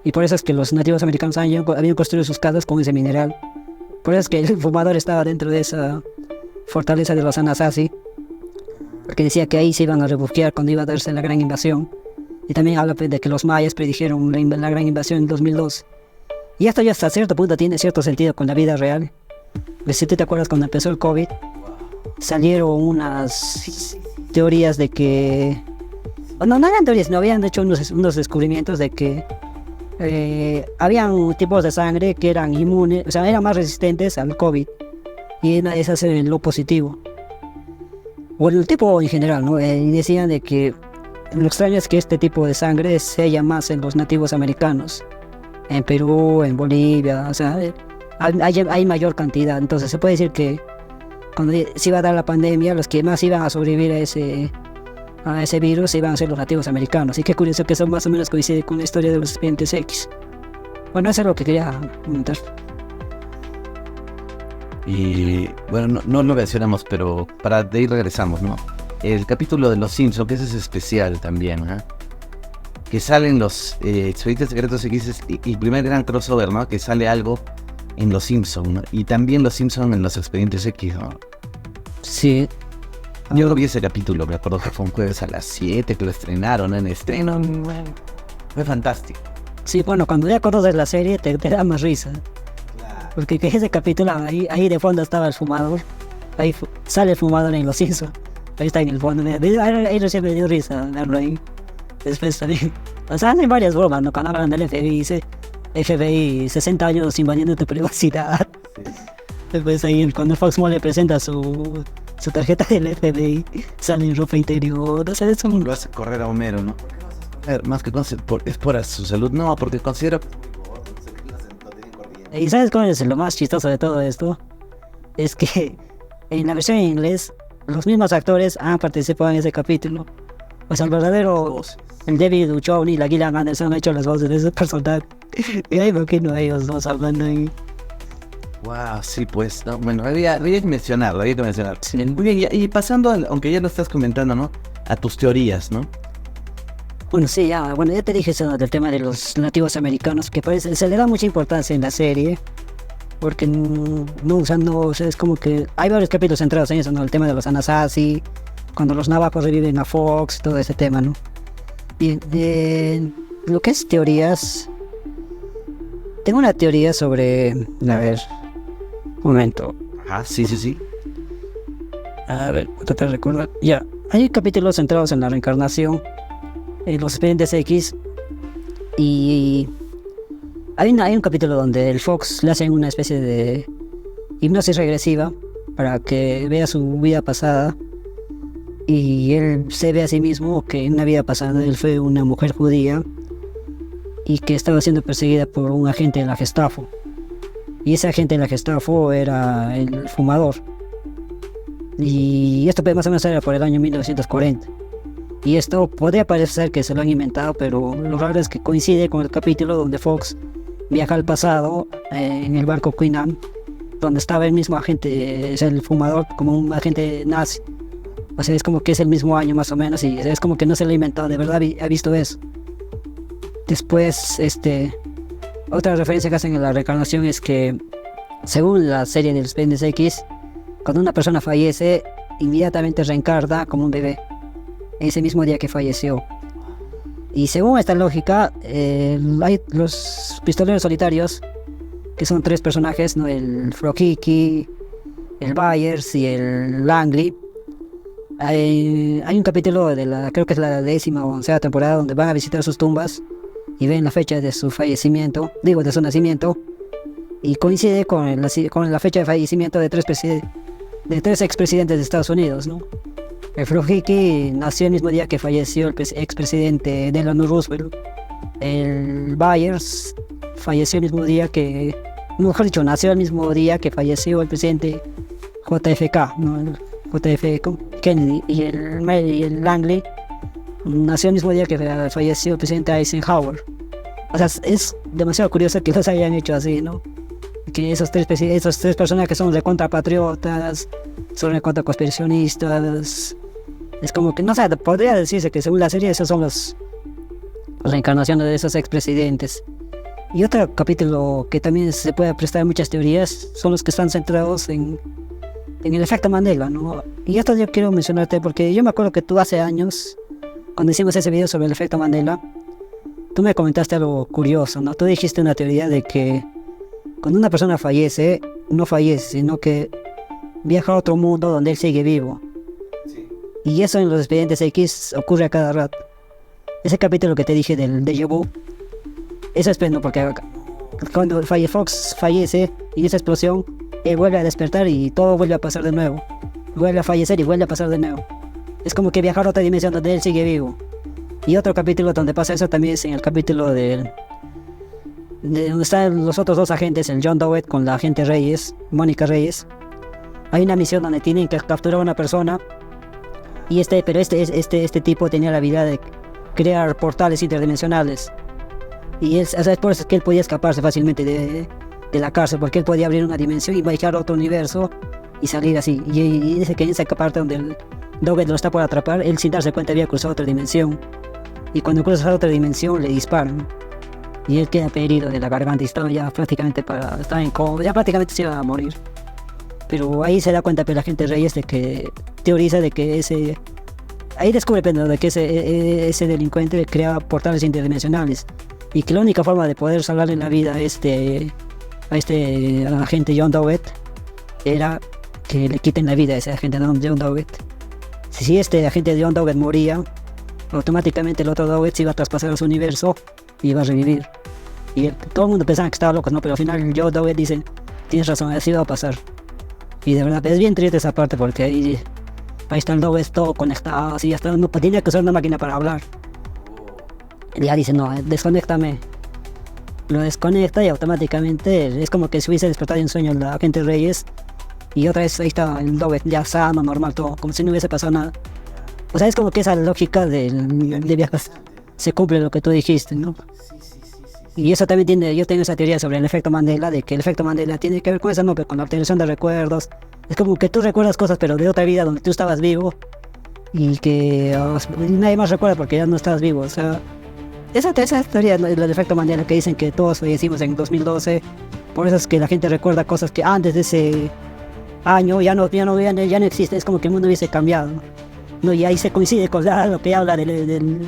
Y por eso es que los nativos americanos habían construido sus casas con ese mineral. Por eso es que el fumador estaba dentro de esa fortaleza de los Anasazi, porque decía que ahí se iban a refugiar cuando iba a darse la gran invasión. Y también habla de que los mayas predijeron la gran invasión en 2002. Y esto ya hasta cierto punto tiene cierto sentido con la vida real. Pues si tú te acuerdas, cuando empezó el COVID, salieron unas teorías de que... No eran teorías, no, habían hecho unos descubrimientos de que habían tipos de sangre que eran inmunes, o sea, eran más resistentes al COVID. Y una de esas era el O positivo. O el tipo en general, ¿no? Y decían de que lo extraño es que este tipo de sangre se halla más en los nativos americanos. En Perú, en Bolivia, o sea, hay mayor cantidad. Entonces se puede decir que cuando se iba a dar la pandemia, los que más iban a sobrevivir a ese virus iban a ser los nativos americanos. Y qué curioso que eso más o menos coincide con la historia de los Expedientes X. Bueno, eso es lo que quería comentar. Y bueno, no lo mencionamos, pero de ahí regresamos, ¿no? El capítulo de Los Simpsons, que ese es especial también, ¿eh? Que salen los Expedientes Secretos X y el primer gran crossover, ¿no? Que sale algo en Los Simpsons, ¿no? Y también Los Simpsons en los Expedientes X, ¿no? Sí. Yo vi ese capítulo, me acuerdo que fue un jueves a las 7 que lo estrenaron en estreno. Fue fantástico. Sí, bueno, cuando ya conoces la serie te da más risa. Claro. Porque que ese capítulo, ahí de fondo estaba el fumador. Ahí sale el fumador en Los Simpsons. Ahí está en el fondo. Ahí recién me dio risa verlo ahí. Después también. O sea, hay varias bromas, ¿no? Cuando hablan del FBI, dice FBI, 60 años invadiendo tu privacidad. Sí. Después ahí, cuando Fox Mulder presenta su tarjeta del FBI, sale en ropa interior. O sea, eso lo hace correr a Homero, ¿no? Más que es por su salud, no, porque considero que ¿y sabes cuál es lo más chistoso de todo esto? Es que en la versión en inglés, los mismos actores han participado en ese capítulo. Pues el verdadero, el David Duchovny y la Gillian Anderson han hecho las voces de ese personaje. Y ahí imagino a ellos dos hablando ahí. Wow, sí, pues, no, bueno, había que mencionarlo. Sí. Muy bien, y pasando, aunque ya lo estás comentando, ¿no? A tus teorías, ¿no? Bueno, sí, ya te dije eso del tema de los nativos americanos, que parece, se le da mucha importancia en la serie, porque o sea, es como que hay varios capítulos centrados en eso, ¿no? El tema de los Anasazi, cuando los navajos reviven a Fox, todo ese tema, ¿no? Bien, lo que es teorías, tengo una teoría sobre... A ver, un momento. Ajá, sí. A ver, voy a tratar de recordar. Ya, hay capítulos centrados en la reencarnación, en los expedientes X, y hay un capítulo donde el Fox le hacen una especie de hipnosis regresiva para que vea su vida pasada, y él se ve a sí mismo que en una vida pasada él fue una mujer judía y que estaba siendo perseguida por un agente de la Gestapo, y ese agente de la Gestapo era el fumador. Y esto más o menos era por el año 1940. Y esto podría parecer que se lo han inventado, pero lo raro es que coincide con el capítulo donde Fox viaja al pasado en el barco Queen Anne, donde estaba el mismo agente, es el fumador, como un agente nazi. O sea, es como que es el mismo año más o menos, y es como que no se lo ha inventado, de verdad ha visto eso. Después, otra referencia que hacen en la reencarnación es que, según la serie de los Expedientes X, cuando una persona fallece, inmediatamente reencarna como un bebé, ese mismo día que falleció. Y según esta lógica, hay los pistoleros solitarios, que son 3 personajes, ¿no? El Frokiki, el Byers y el Langley. Hay un capítulo creo que es la 10ª o 11ª temporada, donde van a visitar sus tumbas y ven la fecha de su fallecimiento, de su nacimiento, y coincide con la fecha de fallecimiento de 3 expresidentes de Estados Unidos, ¿no? El Frojiki nació el mismo día que falleció el expresidente Delano Roosevelt. El Byers falleció el mismo día mejor dicho, nació el mismo día que falleció el presidente JFK, ¿no? El JF Kennedy. Y el Langley nació el mismo día que falleció el presidente Eisenhower. O sea, es demasiado curioso que los hayan hecho así, ¿no? Que esos tres personas que son recontrapatriotas, son recontraconspiracionistas. Es como que, no sé, podría decirse que según la serie esos son las reencarnaciones de esos expresidentes. Y otro capítulo que también se puede prestar muchas teorías son los que están centrados en el efecto Mandela, ¿no? Y esto yo quiero mencionarte porque yo me acuerdo que tú hace años, cuando hicimos ese video sobre el efecto Mandela, tú me comentaste algo curioso, ¿no? Tú dijiste una teoría de que cuando una persona fallece, no fallece, sino que viaja a otro mundo donde él sigue vivo. Sí. Y eso en los expedientes X ocurre a cada rato. Ese capítulo que te dije del déjà vu, eso es pleno, porque cuando Fox fallece y esa explosión, él vuelve a despertar y todo vuelve a pasar de nuevo. Vuelve a fallecer y vuelve a pasar de nuevo. Es como que viajar a otra dimensión donde él sigue vivo. Y otro capítulo donde pasa eso también es en el capítulo de donde están los otros 2 agentes, el John Dowett con la agente Reyes, Mónica Reyes. Hay una misión donde tienen que capturar a una persona, y este tipo tenía la habilidad de crear portales interdimensionales. Y él, o sea, es por eso que él podía escaparse fácilmente de la cárcel, porque él podía abrir una dimensión y viajar a otro universo y salir así. Y dice que en esa parte donde el Dowett lo está por atrapar, él sin darse cuenta había cruzado otra dimensión. Y cuando cruza otra dimensión le disparan. Y él queda herido de la garganta y estaba ya prácticamente estaba en coma, ya prácticamente se iba a morir. Pero ahí se da cuenta la gente Reyes de que teoriza de que ahí descubre de que ese delincuente crea portales interdimensionales, y que la única forma de poder salvarle la vida a este agente John Dowett era que le quiten la vida a ese agente John Dowett. Si este agente John Dowett moría, automáticamente el otro Dowett se iba a traspasar a su universo y iba a revivir. Y todo el mundo pensaba que estaba loco, ¿no? Pero al final John Dowett dice, tienes razón, así va a pasar. Y de verdad es bien triste esa parte, porque ahí está el Dowett todo conectado, así hasta no tenía que usar una máquina para hablar. Y ya dice, no, desconéctame. Lo desconecta y automáticamente es como que se hubiese despertado en sueño la agente Reyes, y otra vez ahí está el Dowett ya sano, normal, todo, como si no hubiese pasado nada. O sea, es como que esa lógica de viajes se cumple lo que tú dijiste, ¿no? Y eso también yo tengo esa teoría sobre el efecto Mandela, de que el efecto Mandela tiene que ver con eso, ¿no? Con la alteración de recuerdos. Es como que tú recuerdas cosas, pero de otra vida donde tú estabas vivo, y que nadie más recuerda porque ya no estás vivo. O sea, esa teoría del efecto Mandela, que dicen que todos fallecimos en 2012, por eso es que la gente recuerda cosas que antes de ese año ya no existe. Es como que el mundo hubiese cambiado, ¿no? Y ahí se coincide con lo que habla del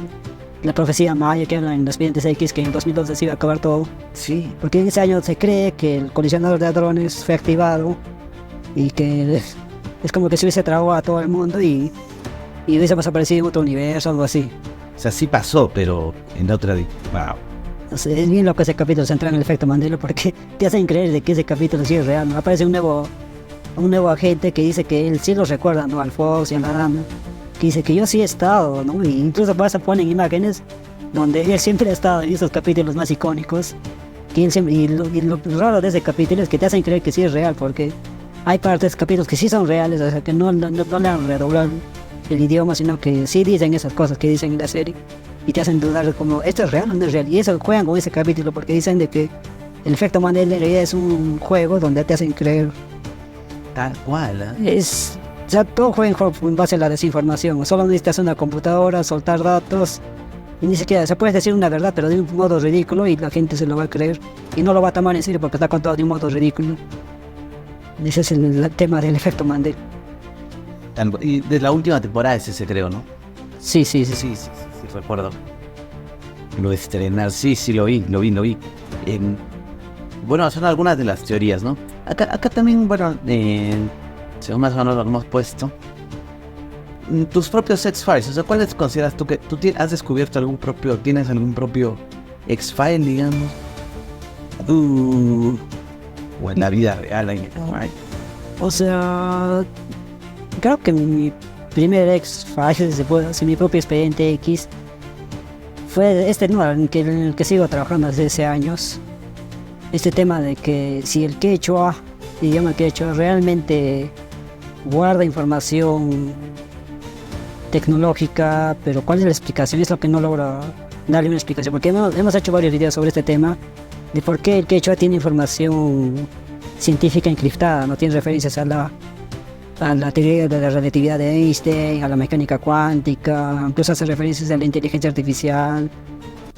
la profecía maya que habla en los Expedientes X, que en 2012 se iba a acabar todo. Sí. Porque en ese año se cree que el colisionador de hadrones fue activado y que es como que se hubiese tragado a todo el mundo y hubiésemos aparecido en otro universo, algo así. O sea, sí pasó, pero en otra... Wow. O sea, es bien loco ese capítulo central en el efecto Mandela porque te hacen creer de que ese capítulo sí es real, ¿no? Aparece un nuevo agente que dice que él sí lo recuerda, ¿no? Al Fox y a la dama, que dice que yo sí he estado, ¿no? Y incluso por eso ponen imágenes donde él siempre ha estado en esos capítulos más icónicos. Que él siempre, y lo raro de ese capítulo es que te hacen creer que sí es real, porque hay partes, capítulos que sí son reales, o sea, que no le han redoblado el idioma, sino que sí dicen esas cosas que dicen en la serie. Y te hacen dudar como, ¿esto es real o no es real? Y eso juegan con ese capítulo porque dicen de que el efecto Mandela en realidad es un juego donde te hacen creer. Tal cual, ¿eh? O sea, todo juega en base a la desinformación. Solo necesitas una computadora, soltar datos. Y ni siquiera se puede decir una verdad, pero de un modo ridículo y la gente se lo va a creer. Y no lo va a tomar en serio porque está contado de un modo ridículo. Ese es el tema del efecto Mandela. Y de la última temporada es ese, creo, ¿no? Sí, recuerdo. Lo estrenar, sí, lo vi. Bueno, son algunas de las teorías, ¿no? Acá también, bueno, según más o menos lo hemos puesto, tus propios X-Files, o sea, ¿cuáles consideras tú que tú has descubierto tienes algún propio X-File, digamos? O en la vida real, o sea, creo que mi primer X-File, se puede decir, mi propio expediente X, fue en el que sigo trabajando desde hace años. Este tema de que si el quechua, el idioma quechua, realmente guarda información tecnológica, pero ¿cuál es la explicación? Es lo que no logro darle una explicación, porque hemos hecho varios videos sobre este tema, de por qué el quechua tiene información científica encriptada, no tiene referencias a la teoría de la relatividad de Einstein, a la mecánica cuántica, incluso hace referencias a la inteligencia artificial.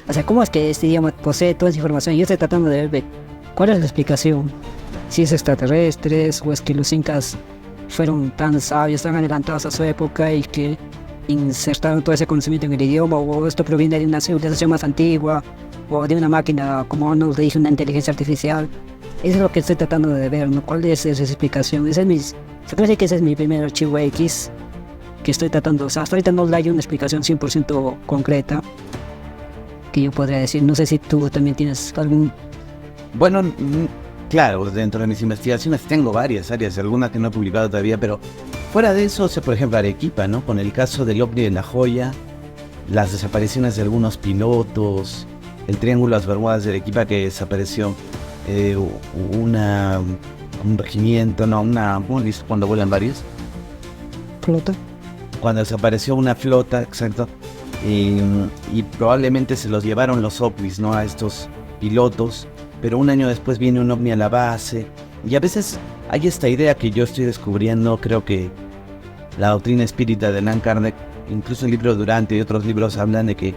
O sea, ¿cómo es que este idioma posee toda esa información? Yo estoy tratando de ver cuál es la explicación. Si es extraterrestres o es que los incas fueron tan sabios, tan adelantados a su época y que insertaron todo ese conocimiento en el idioma, o esto proviene de una civilización más antigua o de una máquina, como nos dije, una inteligencia artificial. Eso es lo que estoy tratando de ver, ¿no? ¿Cuál es esa explicación? Se puede decir que ese es mi primer archivo X que estoy tratando. O sea, hasta ahorita no le hay una explicación 100% concreta que yo podría decir. No sé si tú también tienes algún... Bueno, claro, dentro de mis investigaciones tengo varias áreas, algunas que no he publicado todavía, pero fuera de eso, o sea, por ejemplo, Arequipa, ¿no? Con el caso del ovni de La Joya, las desapariciones de algunos pilotos, el Triángulo de las Bermudas de Arequipa que desapareció, un regimiento, cuando vuelan varios. ¿Flota? Cuando desapareció una flota, exacto, y probablemente se los llevaron los ovnis, ¿no? A estos pilotos, pero un año después viene un ovni a la base, y a veces hay esta idea que yo estoy descubriendo, creo que la doctrina espírita de Allan Kardec, incluso el libro Durante y otros libros hablan de que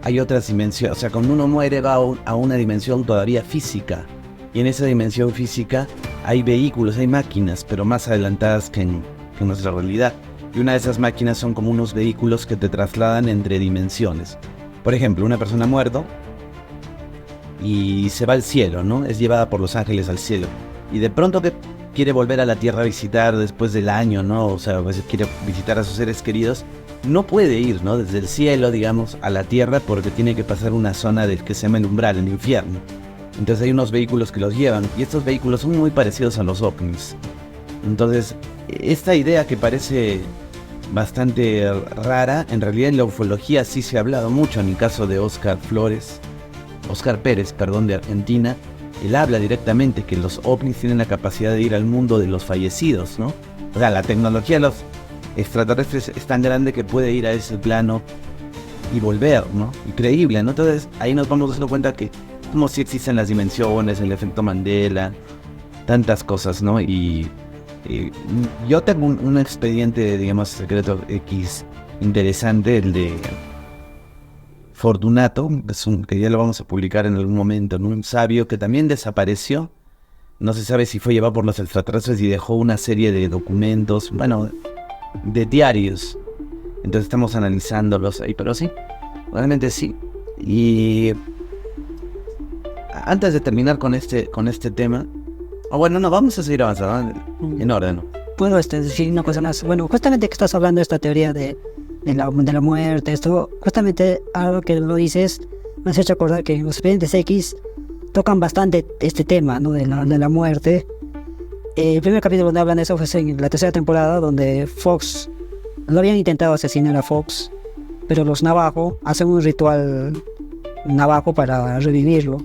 hay otras dimensiones, o sea, cuando uno muere va a una dimensión todavía física, y en esa dimensión física hay vehículos, hay máquinas, pero más adelantadas que en nuestra realidad. Y una de esas máquinas son como unos vehículos que te trasladan entre dimensiones. Por ejemplo, una persona muerto y se va al cielo, ¿no? Es llevada por los ángeles al cielo. Y de pronto que quiere volver a la tierra a visitar después del año, ¿no? O sea, a veces quiere visitar a sus seres queridos. No puede ir, ¿no? Desde el cielo, digamos, a la tierra porque tiene que pasar una zona del que se llama el umbral, el infierno. Entonces hay unos vehículos que los llevan y estos vehículos son muy parecidos a los ovnis. Entonces, esta idea que parece bastante rara, en realidad en la ufología sí se ha hablado mucho. En el caso de Óscar Pérez, de Argentina, él habla directamente que los ovnis tienen la capacidad de ir al mundo de los fallecidos, ¿no? O sea, la tecnología de los extraterrestres es tan grande que puede ir a ese plano y volver, ¿no? Increíble, ¿no? Entonces ahí nos vamos dando cuenta que como si existen las dimensiones, el efecto Mandela, tantas cosas, ¿no? Y yo tengo un expediente, digamos, secreto X interesante, el de Fortunato, que ya lo vamos a publicar en algún momento, ¿no? Un sabio que también desapareció, no se sabe si fue llevado por los extraterrestres y dejó una serie de documentos, bueno, de diarios, entonces estamos analizándolos ahí, pero sí, realmente sí. Y antes de terminar con este tema, bueno, no, vamos a seguir avanzando en orden, ¿no? Puedo decir una cosa más. Bueno, justamente que estás hablando de esta teoría de la muerte, esto, justamente algo que lo dices, me has hecho acordar que los Expedientes X tocan bastante este tema, ¿no? de la muerte. El primer capítulo donde hablan de eso fue en la tercera temporada, donde Fox, lo habían intentado asesinar a Fox, pero los Navajo hacen un ritual navajo para revivirlo.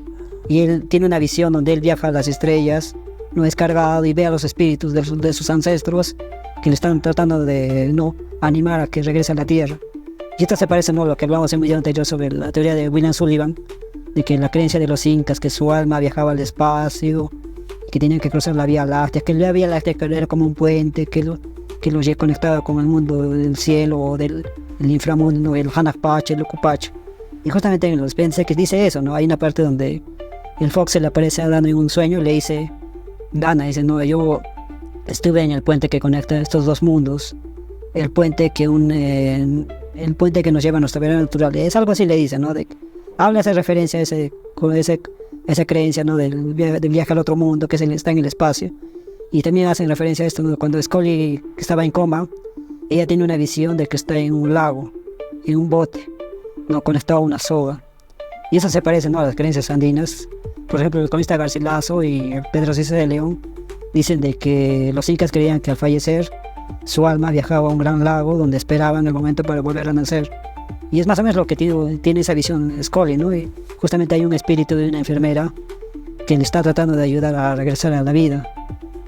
Y él tiene una visión donde él viaja a las estrellas, no es cargado, y ve a los espíritus de sus ancestros que le están tratando de animar a que regrese a la Tierra. Y esto se parece, ¿no?, a lo que hablamos en un video anterior sobre la teoría de William Sullivan, de que la creencia de los incas, que su alma viajaba al espacio, que tenían que cruzar la Vía Láctea, que la Vía Láctea era como un puente que los conectaba con el mundo del cielo o del inframundo, el Hanakpache, el Okupache. Y justamente en los Expedientes X dice eso, ¿no? Hay una parte donde el Fox se le aparece a Dana en un sueño y le dice, Dana dice, no, yo estuve en el puente que conecta estos dos mundos, el puente que nos lleva a nuestra vida natural. Es algo así le dice, ¿no? Habla, hace referencia a esa creencia, ¿no?, del viaje al otro mundo, que está en el espacio. Y también hacen referencia a esto, ¿no? Cuando Scully estaba en coma, ella tiene una visión de que está en un lago, en un bote, ¿no?, conectado a una soga. Y eso se parece, ¿no?, a las creencias andinas. Por ejemplo, el cronista Garcilaso y Pedro Cisa de León dicen de que los incas creían que al fallecer su alma viajaba a un gran lago donde esperaban el momento para volver a nacer. Y es más o menos lo que tiene esa visión Scully, ¿no? Y justamente hay un espíritu de una enfermera que le está tratando de ayudar a regresar a la vida,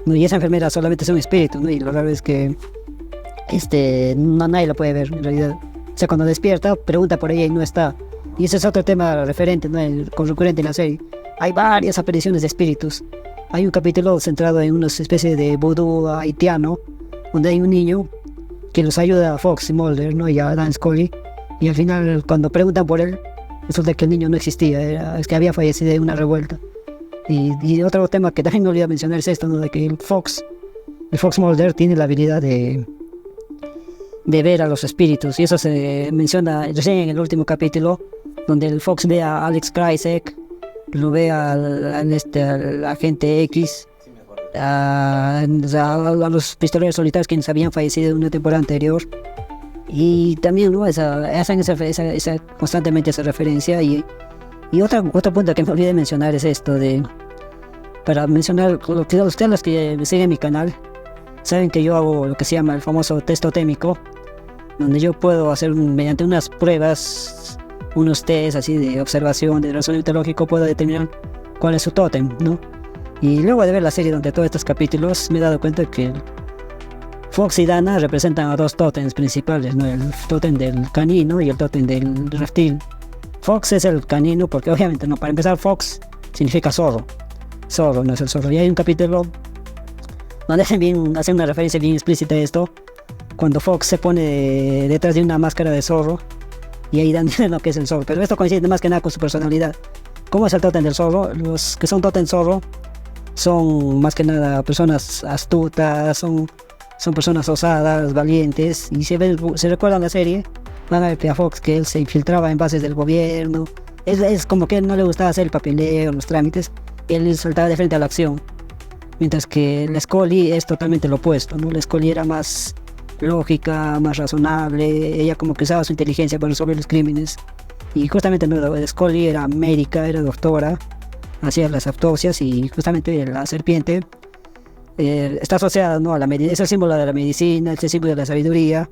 ¿no? Y esa enfermera solamente es un espíritu, ¿no? Y lo raro es que nadie lo puede ver en realidad. O sea, cuando despierta, pregunta por ella y no está. Y ese es otro tema referente, ¿no?, recurrente en la serie. Hay varias apariciones de espíritus. Hay un capítulo centrado en una especie de vudú haitiano, donde hay un niño que los ayuda a Fox y Mulder, ¿no?, y a Dan Scully. Y al final, cuando preguntan por él, resulta que el niño no existía, es que había fallecido en una revuelta. Y otro tema que también me olvidé mencionar es esto, ¿no?, de que el Fox Mulder tiene la habilidad de ver a los espíritus. Y eso se menciona recién en el último capítulo, donde el Fox ve a Alex Krycek, lo ve al agente X, a los pistoleros solitarios quienes habían fallecido en una temporada anterior. Y también, ¿no?, hacen constantemente esa referencia. Y otro punto que me olvidé mencionar es esto para mencionar, los que me siguen en mi canal saben que yo hago lo que se llama el famoso test totémico, donde yo puedo hacer mediante unas pruebas, unos test así de observación, de razonamiento lógico, puedo determinar cuál es su tótem, ¿no? Y luego de ver la serie durante todos estos capítulos me he dado cuenta que Fox y Dana representan a dos tótems principales, ¿no?, el tótem del canino y el tótem del reptil. Fox es el canino porque obviamente, no, para empezar, Fox significa zorro, no es el zorro. Y hay un capítulo donde hacen una referencia bien explícita a esto, cuando Fox se pone detrás de una máscara de zorro y ahí dan lo que es el zorro. Pero esto coincide más que nada con su personalidad. ¿Cómo es el tótem del zorro? Los que son tótem zorro son más que nada personas astutas, son personas osadas, valientes. Y si recuerdan la serie, van a ver que a Fox, que él se infiltraba en bases del gobierno. Es como que no le gustaba hacer el papeleo, los trámites. Él saltaba de frente a la acción. Mientras que la Scully es totalmente lo opuesto, ¿no? La Scully era más lógica, más razonable. Ella como que usaba su inteligencia para resolver los crímenes. Y justamente, ¿no?, la Scully era médica, era doctora, hacía las autopsias. Y justamente la serpiente está asociada, ¿no?, a la medicina. Es el símbolo de la medicina, es el símbolo de la sabiduría.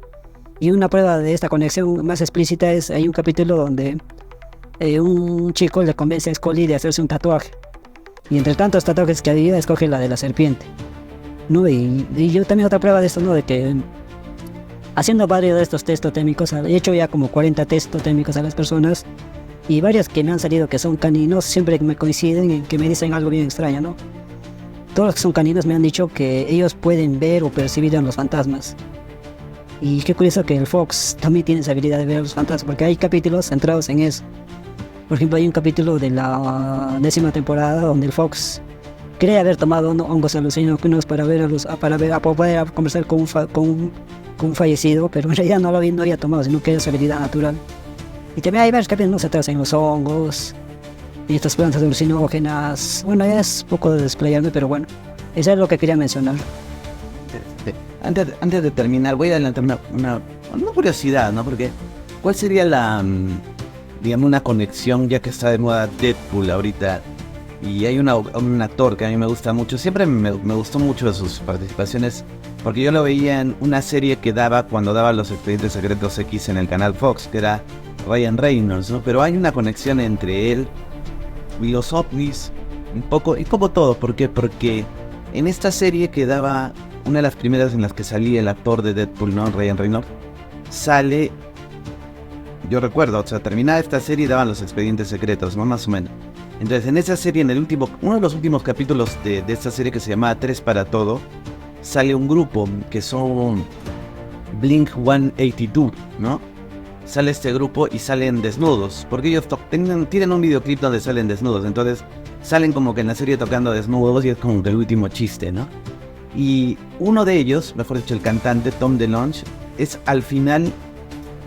Y una prueba de esta conexión más explícita hay un capítulo donde un chico le convence a Scully de hacerse un tatuaje. Y entre tantos tatuajes que había, escoge la de la serpiente, ¿no? Y yo también otra prueba de esto, ¿no?, de que haciendo varios de estos test totémicos, he hecho ya como 40 test totémicos a las personas, y varias que me han salido que son caninos, siempre me coinciden en que me dicen algo bien extraño, ¿no? Todos los que son caninos me han dicho que ellos pueden ver o percibir a los fantasmas. Y qué curioso que el Fox también tiene esa habilidad de ver a los fantasmas, porque hay capítulos centrados en eso. Por ejemplo, hay un capítulo de la 10ª temporada donde el Fox cree haber tomado hongos alucinógenos para poder conversar con un fallecido, pero en realidad no lo había tomado, sino que era su habilidad natural. Y también hay varios capítulos, no se trata en los hongos y estas plantas alucinógenas. Bueno, ya es poco de desplayarme, pero bueno, eso es lo que quería mencionar. Antes de terminar, voy a adelantar una curiosidad, ¿no? Porque, ¿cuál sería digamos, una conexión, ya que está de moda Deadpool ahorita? Y hay un actor que a mí me gusta mucho, siempre me gustó mucho de sus participaciones, porque yo lo veía en una serie que daba cuando daba los Expedientes Secretos X en el canal Fox, que era Ryan Reynolds, ¿no? Pero hay una conexión entre él y los ovnis, un poco todo. ¿Por qué? Porque en esta serie que daba, una de las primeras en las que salía el actor de Deadpool, ¿no? Ryan Reynolds, sale, yo recuerdo, o sea, terminada esta serie daban los Expedientes Secretos, ¿no? Más o menos. Entonces, en esa serie, uno de los últimos capítulos de esta serie que se llamaba 3 para Todo, sale un grupo que son Blink 182, ¿no? Sale este grupo y salen desnudos, porque ellos tienen un videoclip donde salen desnudos, entonces salen como que en la serie tocando desnudos y es como que el último chiste, ¿no? Y uno de ellos, mejor dicho, el cantante Tom DeLonge, es al final,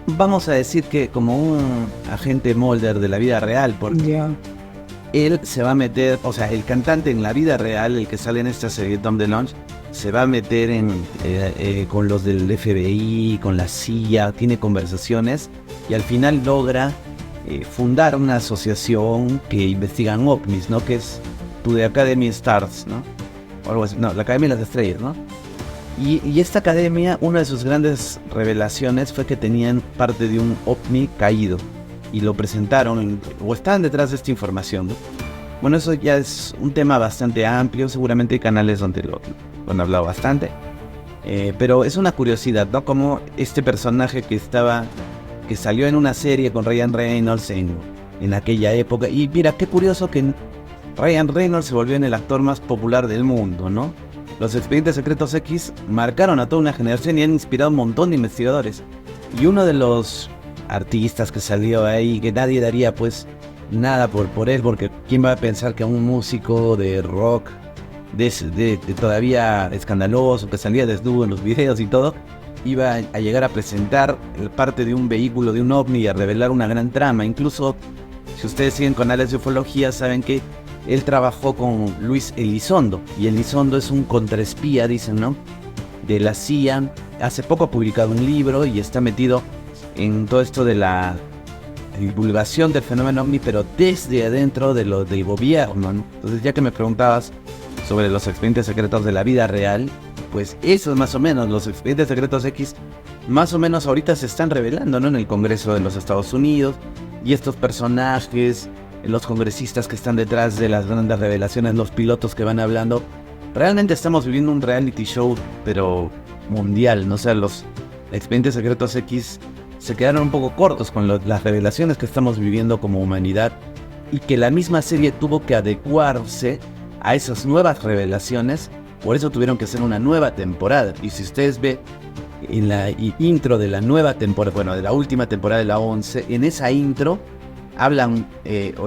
vamos a decir que como un agente Mulder de la vida real, porque él se va a meter, o sea, el cantante en la vida real, el que sale en esta serie, Tom DeLonge, se va a meter con los del FBI, con la CIA, tiene conversaciones y al final logra fundar una asociación que investigan ovnis, ¿no? Que es The Academy Stars, ¿no? O algo así, no, la Academia de las Estrellas, ¿no? Y esta academia, una de sus grandes revelaciones fue que tenían parte de un ovni caído y lo presentaron, o estaban detrás de esta información, ¿no? Bueno, eso ya es un tema bastante amplio, seguramente hay canales donde lo han hablado bastante, pero es una curiosidad, ¿no? Como este personaje que salió en una serie con Ryan Reynolds en aquella época, y mira, qué curioso que Ryan Reynolds se volvió en el actor más popular del mundo, ¿no? Los Expedientes Secretos X marcaron a toda una generación y han inspirado a un montón de investigadores, y uno de los artistas que salió ahí, que nadie daría pues nada por él, porque quién va a pensar que a un músico de rock de todavía escandaloso, que salía desnudo en los videos y todo, iba a llegar a presentar parte de un vehículo, de un ovni, y a revelar una gran trama. Incluso si ustedes siguen canales de ufología saben que él trabajó con Luis Elizondo, y Elizondo es un contraespía, dicen, ¿no?, de la CIA. Hace poco ha publicado un libro y está metido en todo esto de la divulgación del fenómeno ovni, pero desde adentro del gobierno, ¿no? Entonces, ya que me preguntabas sobre los expedientes secretos de la vida real, pues esos más o menos, los Expedientes Secretos X, más o menos ahorita se están revelando, ¿no?, en el Congreso de los Estados Unidos, y estos personajes, los congresistas que están detrás de las grandes revelaciones, los pilotos que van hablando, realmente estamos viviendo un reality show, pero mundial, ¿no? O sea, los Expedientes Secretos X se quedaron un poco cortos con las revelaciones que estamos viviendo como humanidad, y que la misma serie tuvo que adecuarse a esas nuevas revelaciones. Por eso tuvieron que hacer una nueva temporada. Y si ustedes ven en la intro de la nueva temporada, bueno, de la última temporada de la 11, en esa intro hablan,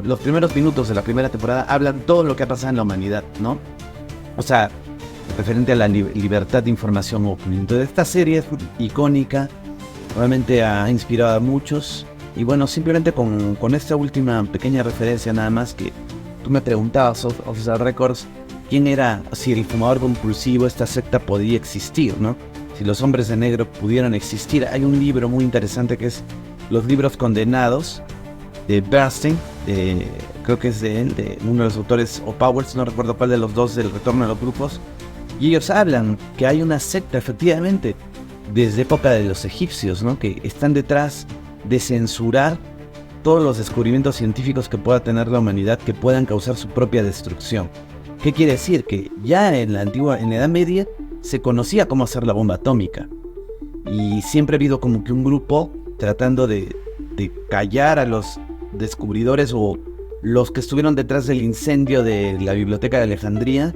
los primeros minutos de la primera temporada hablan todo lo que ha pasado en la humanidad, ¿no? O sea, referente a la libertad de información open. Entonces, esta serie es icónica, realmente ha inspirado a muchos. Y bueno, simplemente con esta última pequeña referencia nada más, que tú me preguntabas, Off the Records, quién era, si el fumador compulsivo, esta secta podía existir, ¿no? Si los hombres de negro pudieran existir. Hay un libro muy interesante que es Los Libros Condenados, de Bernstein, creo que es de él, de uno de los autores, o Powers, no recuerdo cuál de los dos, del Retorno de los Grupos. Y ellos hablan que hay una secta, efectivamente, desde época de los egipcios, ¿no?, que están detrás de censurar todos los descubrimientos científicos que pueda tener la humanidad, que puedan causar su propia destrucción. ¿Qué quiere decir? Que ya en la Edad Media se conocía cómo hacer la bomba atómica, y siempre ha habido como que un grupo tratando de callar a los descubridores, o los que estuvieron detrás del incendio de la Biblioteca de Alejandría,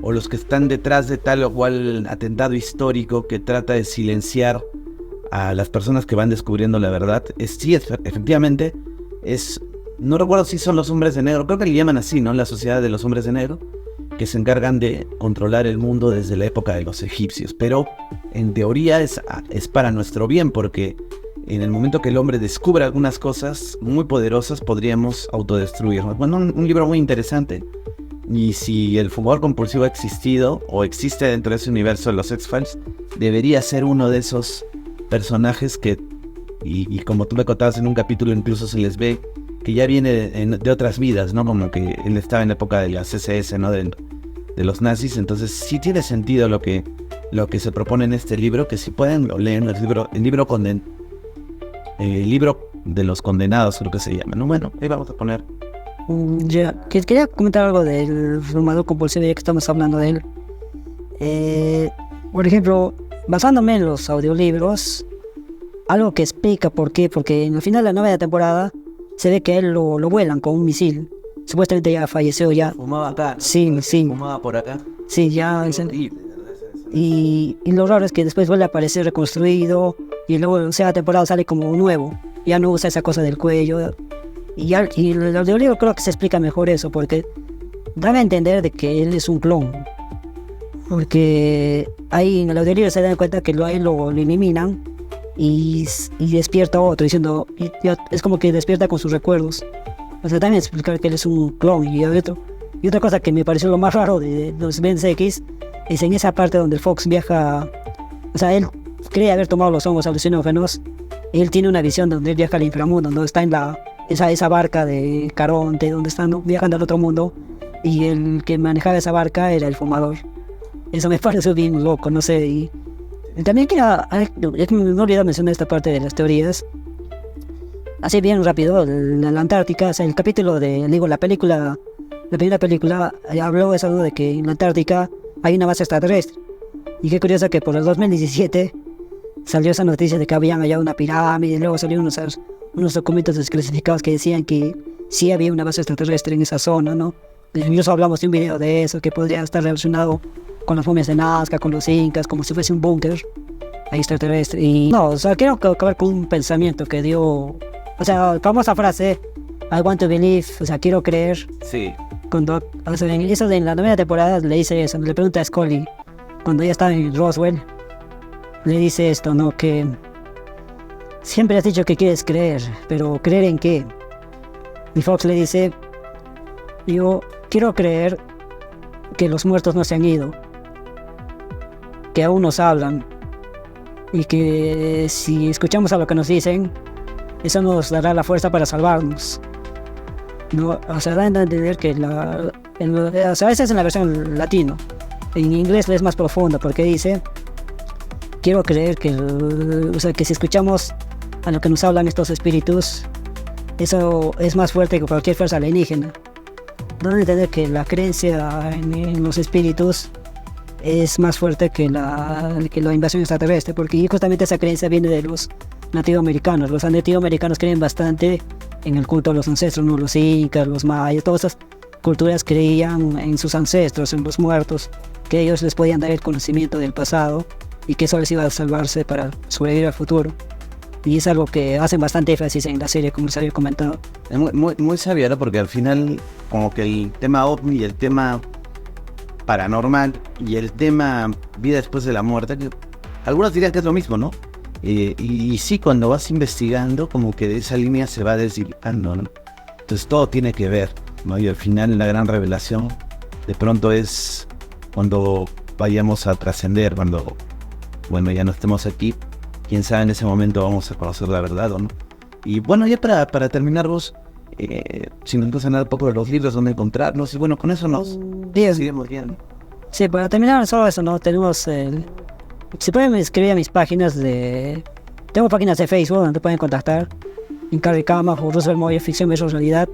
o los que están detrás de tal o cual atentado histórico que trata de silenciar a las personas que van descubriendo la verdad. Sí, efectivamente, no recuerdo si son los hombres de negro, creo que le llaman así, ¿no?, la sociedad de los hombres de negro, que se encargan de controlar el mundo desde la época de los egipcios. Pero en teoría es para nuestro bien, porque en el momento que el hombre descubra algunas cosas muy poderosas, podríamos autodestruirnos. Bueno, un libro muy interesante. Y si el fumador compulsivo ha existido o existe dentro de ese universo de los X-Files, debería ser uno de esos personajes que, y como tú me contabas en un capítulo, incluso se les ve que ya viene de otras vidas, ¿no? Como que él estaba en la época de la CSS, ¿no? De los nazis. Entonces sí tiene sentido lo que se propone en este libro, que si pueden lo leen, el libro de los condenados, creo que se llama, ¿no? Bueno, ahí vamos a poner. Ya, quería comentar algo del fumador compulsivo, ya que estamos hablando de él. Por ejemplo, basándome en los audiolibros, algo que explica por qué, porque en el final de la 9ª temporada se ve que él lo vuelan con un misil. Supuestamente ya falleció ya. Fumaba acá, ¿no? Sí. Fumaba por acá. Sí, ya. Y lo raro es que después vuelve a aparecer reconstruido y luego en la 11ª temporada sale como nuevo. Ya no usa esa cosa del cuello. Y el audiolibro creo que se explica mejor eso, porque da a entender de que él es un clon. Porque ahí en el audiolibro se dan cuenta que a él lo eliminan y despierta otro, diciendo, es como que despierta con sus recuerdos. O sea, también explicar que él es un clon. Y otra cosa que me pareció lo más raro de los Ben X es en esa parte donde Fox viaja. O sea, él cree haber tomado los hongos alucinógenos. Él tiene una visión donde él viaja al inframundo, donde está en esa barca de Caronte, donde están viajando al otro mundo. Y el que manejaba esa barca era el fumador. Eso me pareció bien loco, no sé. Y también me olvidé mencionar esta parte de las teorías. Así bien rápido, la Antártica, o sea, el capítulo la primera película habló eso de que en la Antártica hay una base extraterrestre. Y qué curioso que por el 2017 salió esa noticia de que habían hallado una pirámide, y luego salieron unos documentos desclasificados que decían que sí había una base extraterrestre en esa zona, ¿no? Incluso hablamos de un video de eso que podría estar relacionado con las momias de Nazca, con los incas, como si fuese un búnker extraterrestre. Y no, o sea, quiero acabar con un pensamiento que dio, o sea, la famosa frase, I want to believe, o sea, quiero creer. Sí. Cuando, o sea, en eso de en la 9ª temporada le dice eso, le pregunta a Scully, cuando ella estaba en Roswell, le dice esto, ¿no? Que siempre has dicho que quieres creer, pero ¿creer en qué? Y Fox le dice, yo quiero creer que los muertos no se han ido, que aún nos hablan, y que si escuchamos a lo que nos dicen, eso nos dará la fuerza para salvarnos. No, o sea, da a entender que o sea, esa es en la versión latino. En inglés es más profundo porque dice, quiero creer que, o sea, que si escuchamos a lo que nos hablan estos espíritus, eso es más fuerte que cualquier fuerza alienígena. Da a entender que la creencia en los espíritus es más fuerte que la invasión extraterrestre, porque justamente esa creencia viene de los nativoamericanos. Los nativoamericanos creen bastante en el culto a los ancestros, ¿no? Los incas, los mayas, todas esas culturas creían en sus ancestros, en los muertos, que ellos les podían dar el conocimiento del pasado y que eso les iba a salvarse para sobrevivir al futuro. Y es algo que hacen bastante énfasis en la serie, como les había comentado. Es muy sabio, ¿no? Porque al final, como que el tema ovni y el tema paranormal y el tema vida después de la muerte, que algunos dirían que es lo mismo, ¿no? Y sí, cuando vas investigando, como que de esa línea se va deshilando, ¿no? Entonces todo tiene que ver, ¿no? Y al final la gran revelación de pronto es cuando vayamos a trascender, cuando, bueno, ya no estemos aquí, quién sabe, en ese momento vamos a conocer la verdad, ¿o no? Y bueno, ya para terminar vos, si nos gusta nada un poco de los libros, dónde encontrarnos, y bueno, con eso nos seguimos bien. Sí, para terminar solo eso, ¿no? Tenemos si pueden escribir a mis páginas tengo páginas de Facebook donde pueden contactar, Incarri Kama o Roosevelt Moya, Ficción versus Realidad.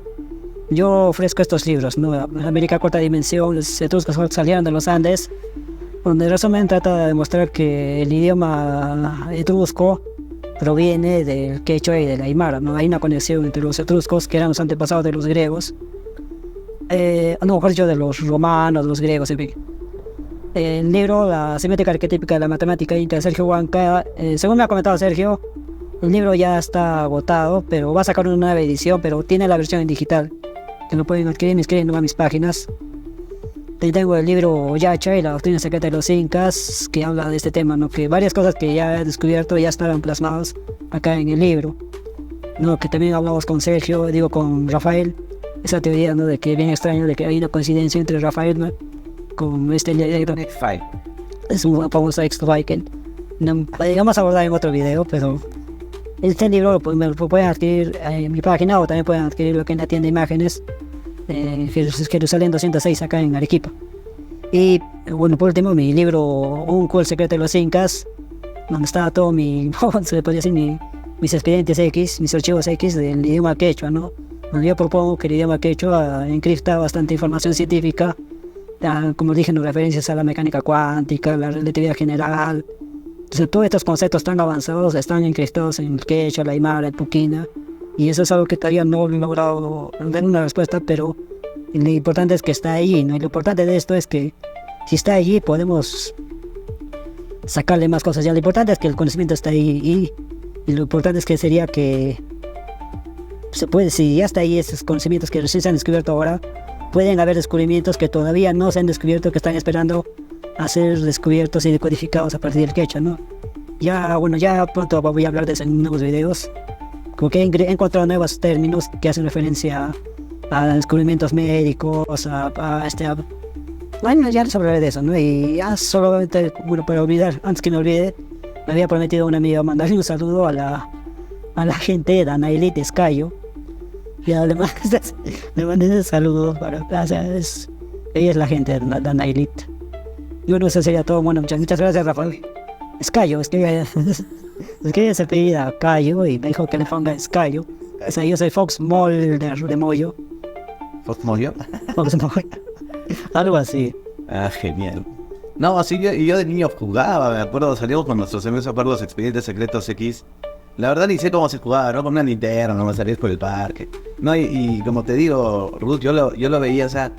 Yo ofrezco estos libros, ¿no? América Cuarta Dimensión, Los etruscos salieron de los Andes, donde el resumen trata de demostrar que el idioma etrusco proviene del quechua y del aymara, ¿no? Hay una conexión entre los etruscos, que eran los antepasados de los griegos, mejor dicho, de los romanos, los griegos, en fin. El libro, La semiótica arquetípica de la matemática inca, de Sergio Huanca, según me ha comentado Sergio, el libro ya está agotado, pero va a sacar una nueva edición, pero tiene la versión en digital, que lo pueden adquirir escribiendo a mis páginas. Tengo el libro Yacha y la doctrina secreta de los incas, que habla de este tema, ¿no? Que varias cosas que ya he descubierto ya estaban plasmadas acá en el libro, ¿no? Que también hablamos con Sergio, digo con Rafael, esa teoría, ¿no? De que es bien extraño, de que hay una coincidencia entre Rafael, ¿no? Con este libro. Es un famoso ex-Viking. No, digamos abordar en otro video, pero este libro me lo pueden adquirir en mi página o también pueden adquirirlo aquí en la tienda de imágenes Jerusalén 206 acá en Arequipa. Y bueno, por último, mi libro Un Cool Secreto de los Incas, donde está todo se podría decir mis expedientes X, mis archivos X del idioma quechua, ¿no? Donde yo propongo que el idioma quechua encripta bastante información científica, como dije, en referencias a la mecánica cuántica, la relatividad general. Entonces, todos estos conceptos tan avanzados están encriptados en el quechua, la aymara, el puquina, y eso es algo que todavía no he logrado dar una respuesta, pero lo importante es que está ahí, ¿no? Y lo importante de esto es que si está allí podemos sacarle más cosas. Ya lo importante es que el conocimiento está ahí y lo importante es que sería que se puede, si ya está ahí esos conocimientos que recién se han descubierto ahora, pueden haber descubrimientos que todavía no se han descubierto, que están esperando a ser descubiertos y decodificados a partir del quechua, ¿no? Ya pronto voy a hablar de eso en nuevos videos, como que he encontrado nuevos términos que hacen referencia a descubrimientos médicos, bueno, ya les hablaré de eso, ¿no? Y ya solamente, bueno, para olvidar, antes que me olvide, me había prometido a una amiga mandarle un saludo a la gente de Danailit Escayo. Y además le mandé ese saludo o sea, ella es la gente de Danailit. Y bueno, eso sería todo. Bueno, muchas gracias, Rafael. Escayo, es que ella se apellida Cayo y me dijo que le ponga Escayo. O sea, yo soy Fox Mulder de Moyo. ¿Fox Moyo? Fox Moyo. Algo así. Ah, genial. No, así yo de niño jugaba, me acuerdo, salíamos con nuestros amigos a jugar los expedientes secretos X. La verdad ni sé cómo se jugaba, ¿no? Con una linterna, no me salías por el parque. No, y como te digo, Ruth, yo lo veía, o sea,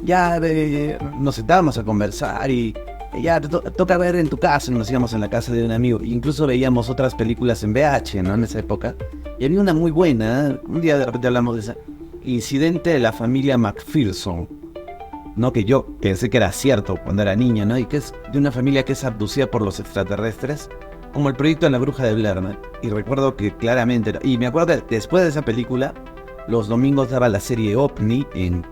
ya nos sentábamos a conversar y ya toca ver en tu casa, nos íbamos en la casa de un amigo. Incluso veíamos otras películas en VH, ¿no? En esa época. Y había una muy buena, ¿eh? Un día de repente hablamos de esa. Incidente de la familia McPherson, ¿no? Que yo pensé que era cierto cuando era niño, ¿no? Y que es de una familia que es abducida por los extraterrestres, como el proyecto de la bruja de Blair, ¿no? Y recuerdo que claramente, y me acuerdo que después de esa película, los domingos daba la serie OVNI en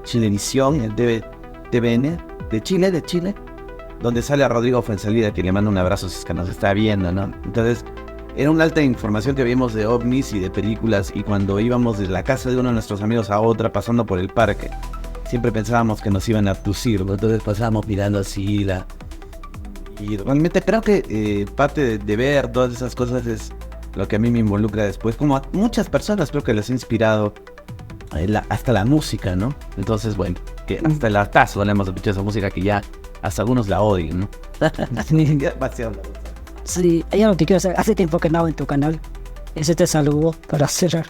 Chilevisión, en TVN, de Chile, donde sale a Rodrigo Fuenzalida, que le manda un abrazo si es que nos está viendo, ¿no? Entonces, era una alta información que vimos de ovnis y de películas, y cuando íbamos de la casa de uno de nuestros amigos a otra, pasando por el parque, siempre pensábamos que nos iban a abducir, ¿no? Entonces pasábamos mirando así y realmente creo que parte de ver todas esas cosas es lo que a mí me involucra después, como a muchas personas creo que les ha inspirado hasta la música, ¿no? Entonces, bueno, que hasta el hartazo le hemos escuchado esa música que ya hasta algunos la odian, ¿no? Sí, hay algo que quiero hacer. Hace tiempo que no hago en tu canal. Es este saludo para cerrar.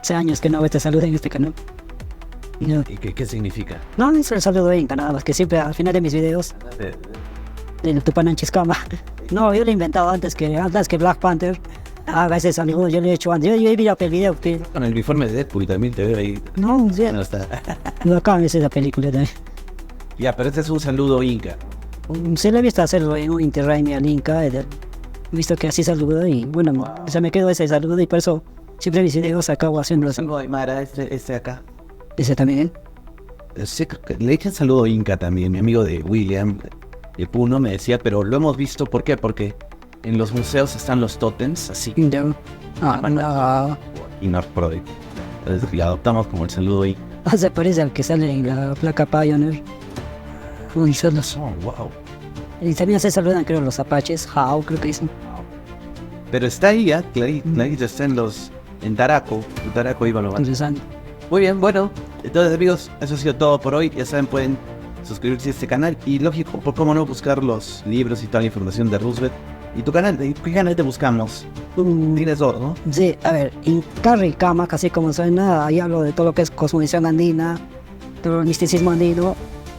Hace años que no hago este saludo en este canal. ¿Y qué significa? No, es el saludo en nada más que siempre al final de mis videos. El Tupananchiskama. No, yo lo he inventado antes que Black Panther haga ese saludo. Yo lo he hecho antes. Yo he visto el video. Con el uniforme de Deadpool también te veo ahí. No, sí. No está. No acaban de hacer la película también. Ya, pero este es un saludo inca. Se lo he visto hacerlo en un Interraimi al Inca. He visto que así saludo y bueno, o sea, me quedo ese saludo y por eso siempre mis videos acabo haciendo así. Aymara, este acá. ¿Ese también? Sí, le dije el saludo inca también, mi amigo de William, de Puno, me decía, pero lo hemos visto, ¿por qué? Porque en los museos están los tótems, así. No. Y North Product. Entonces lo adoptamos como el saludo inca. Se parece al que sale en la placa Pioneer. Uy, son los... Oh, wow. Y también se saludan, creo, los apaches. How, creo que dicen. Pero está ahí, clarito está en Taraco. En Taraco iba lo más. Interesante. Muy bien, bueno, entonces amigos, eso ha sido todo por hoy. Ya saben, pueden suscribirse a este canal y lógico, por cómo no, buscar los libros y toda la información de Roosevelt. ¿Y tu canal? ¿Qué canal te buscamos? Tienes dos, ¿no? Sí, a ver, en Carri Kamak, así como suena, ahí hablo de todo lo que es cosmovisión andina, todo el misticismo andino.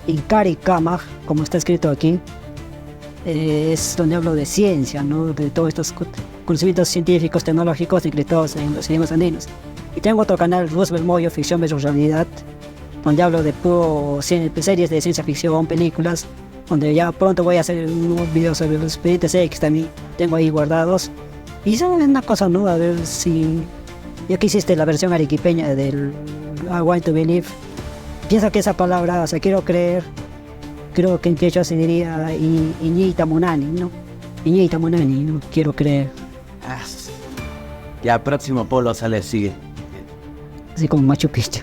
En Cari Kamak, como está escrito aquí, es donde hablo de ciencia, ¿no? De todos estos conocimientos científicos, tecnológicos inscritos en los idiomas andinos. Y tengo otro canal, Roosevelt Moyo, Ficción versus Realidad, donde hablo de series de ciencia ficción, películas, donde ya pronto voy a hacer unos videos sobre los expedientes X también, tengo ahí guardados. Y es una cosa nueva, a ver si... Ya que hiciste la versión arequipeña del I want to believe, pienso que esa palabra, o sea, quiero creer, creo que en quechua se diría Iñita Munani, ¿no? Iñita Munani, ¿no? Quiero creer. Ya, próximo polo sale, sigue. Así como Machu Picchu.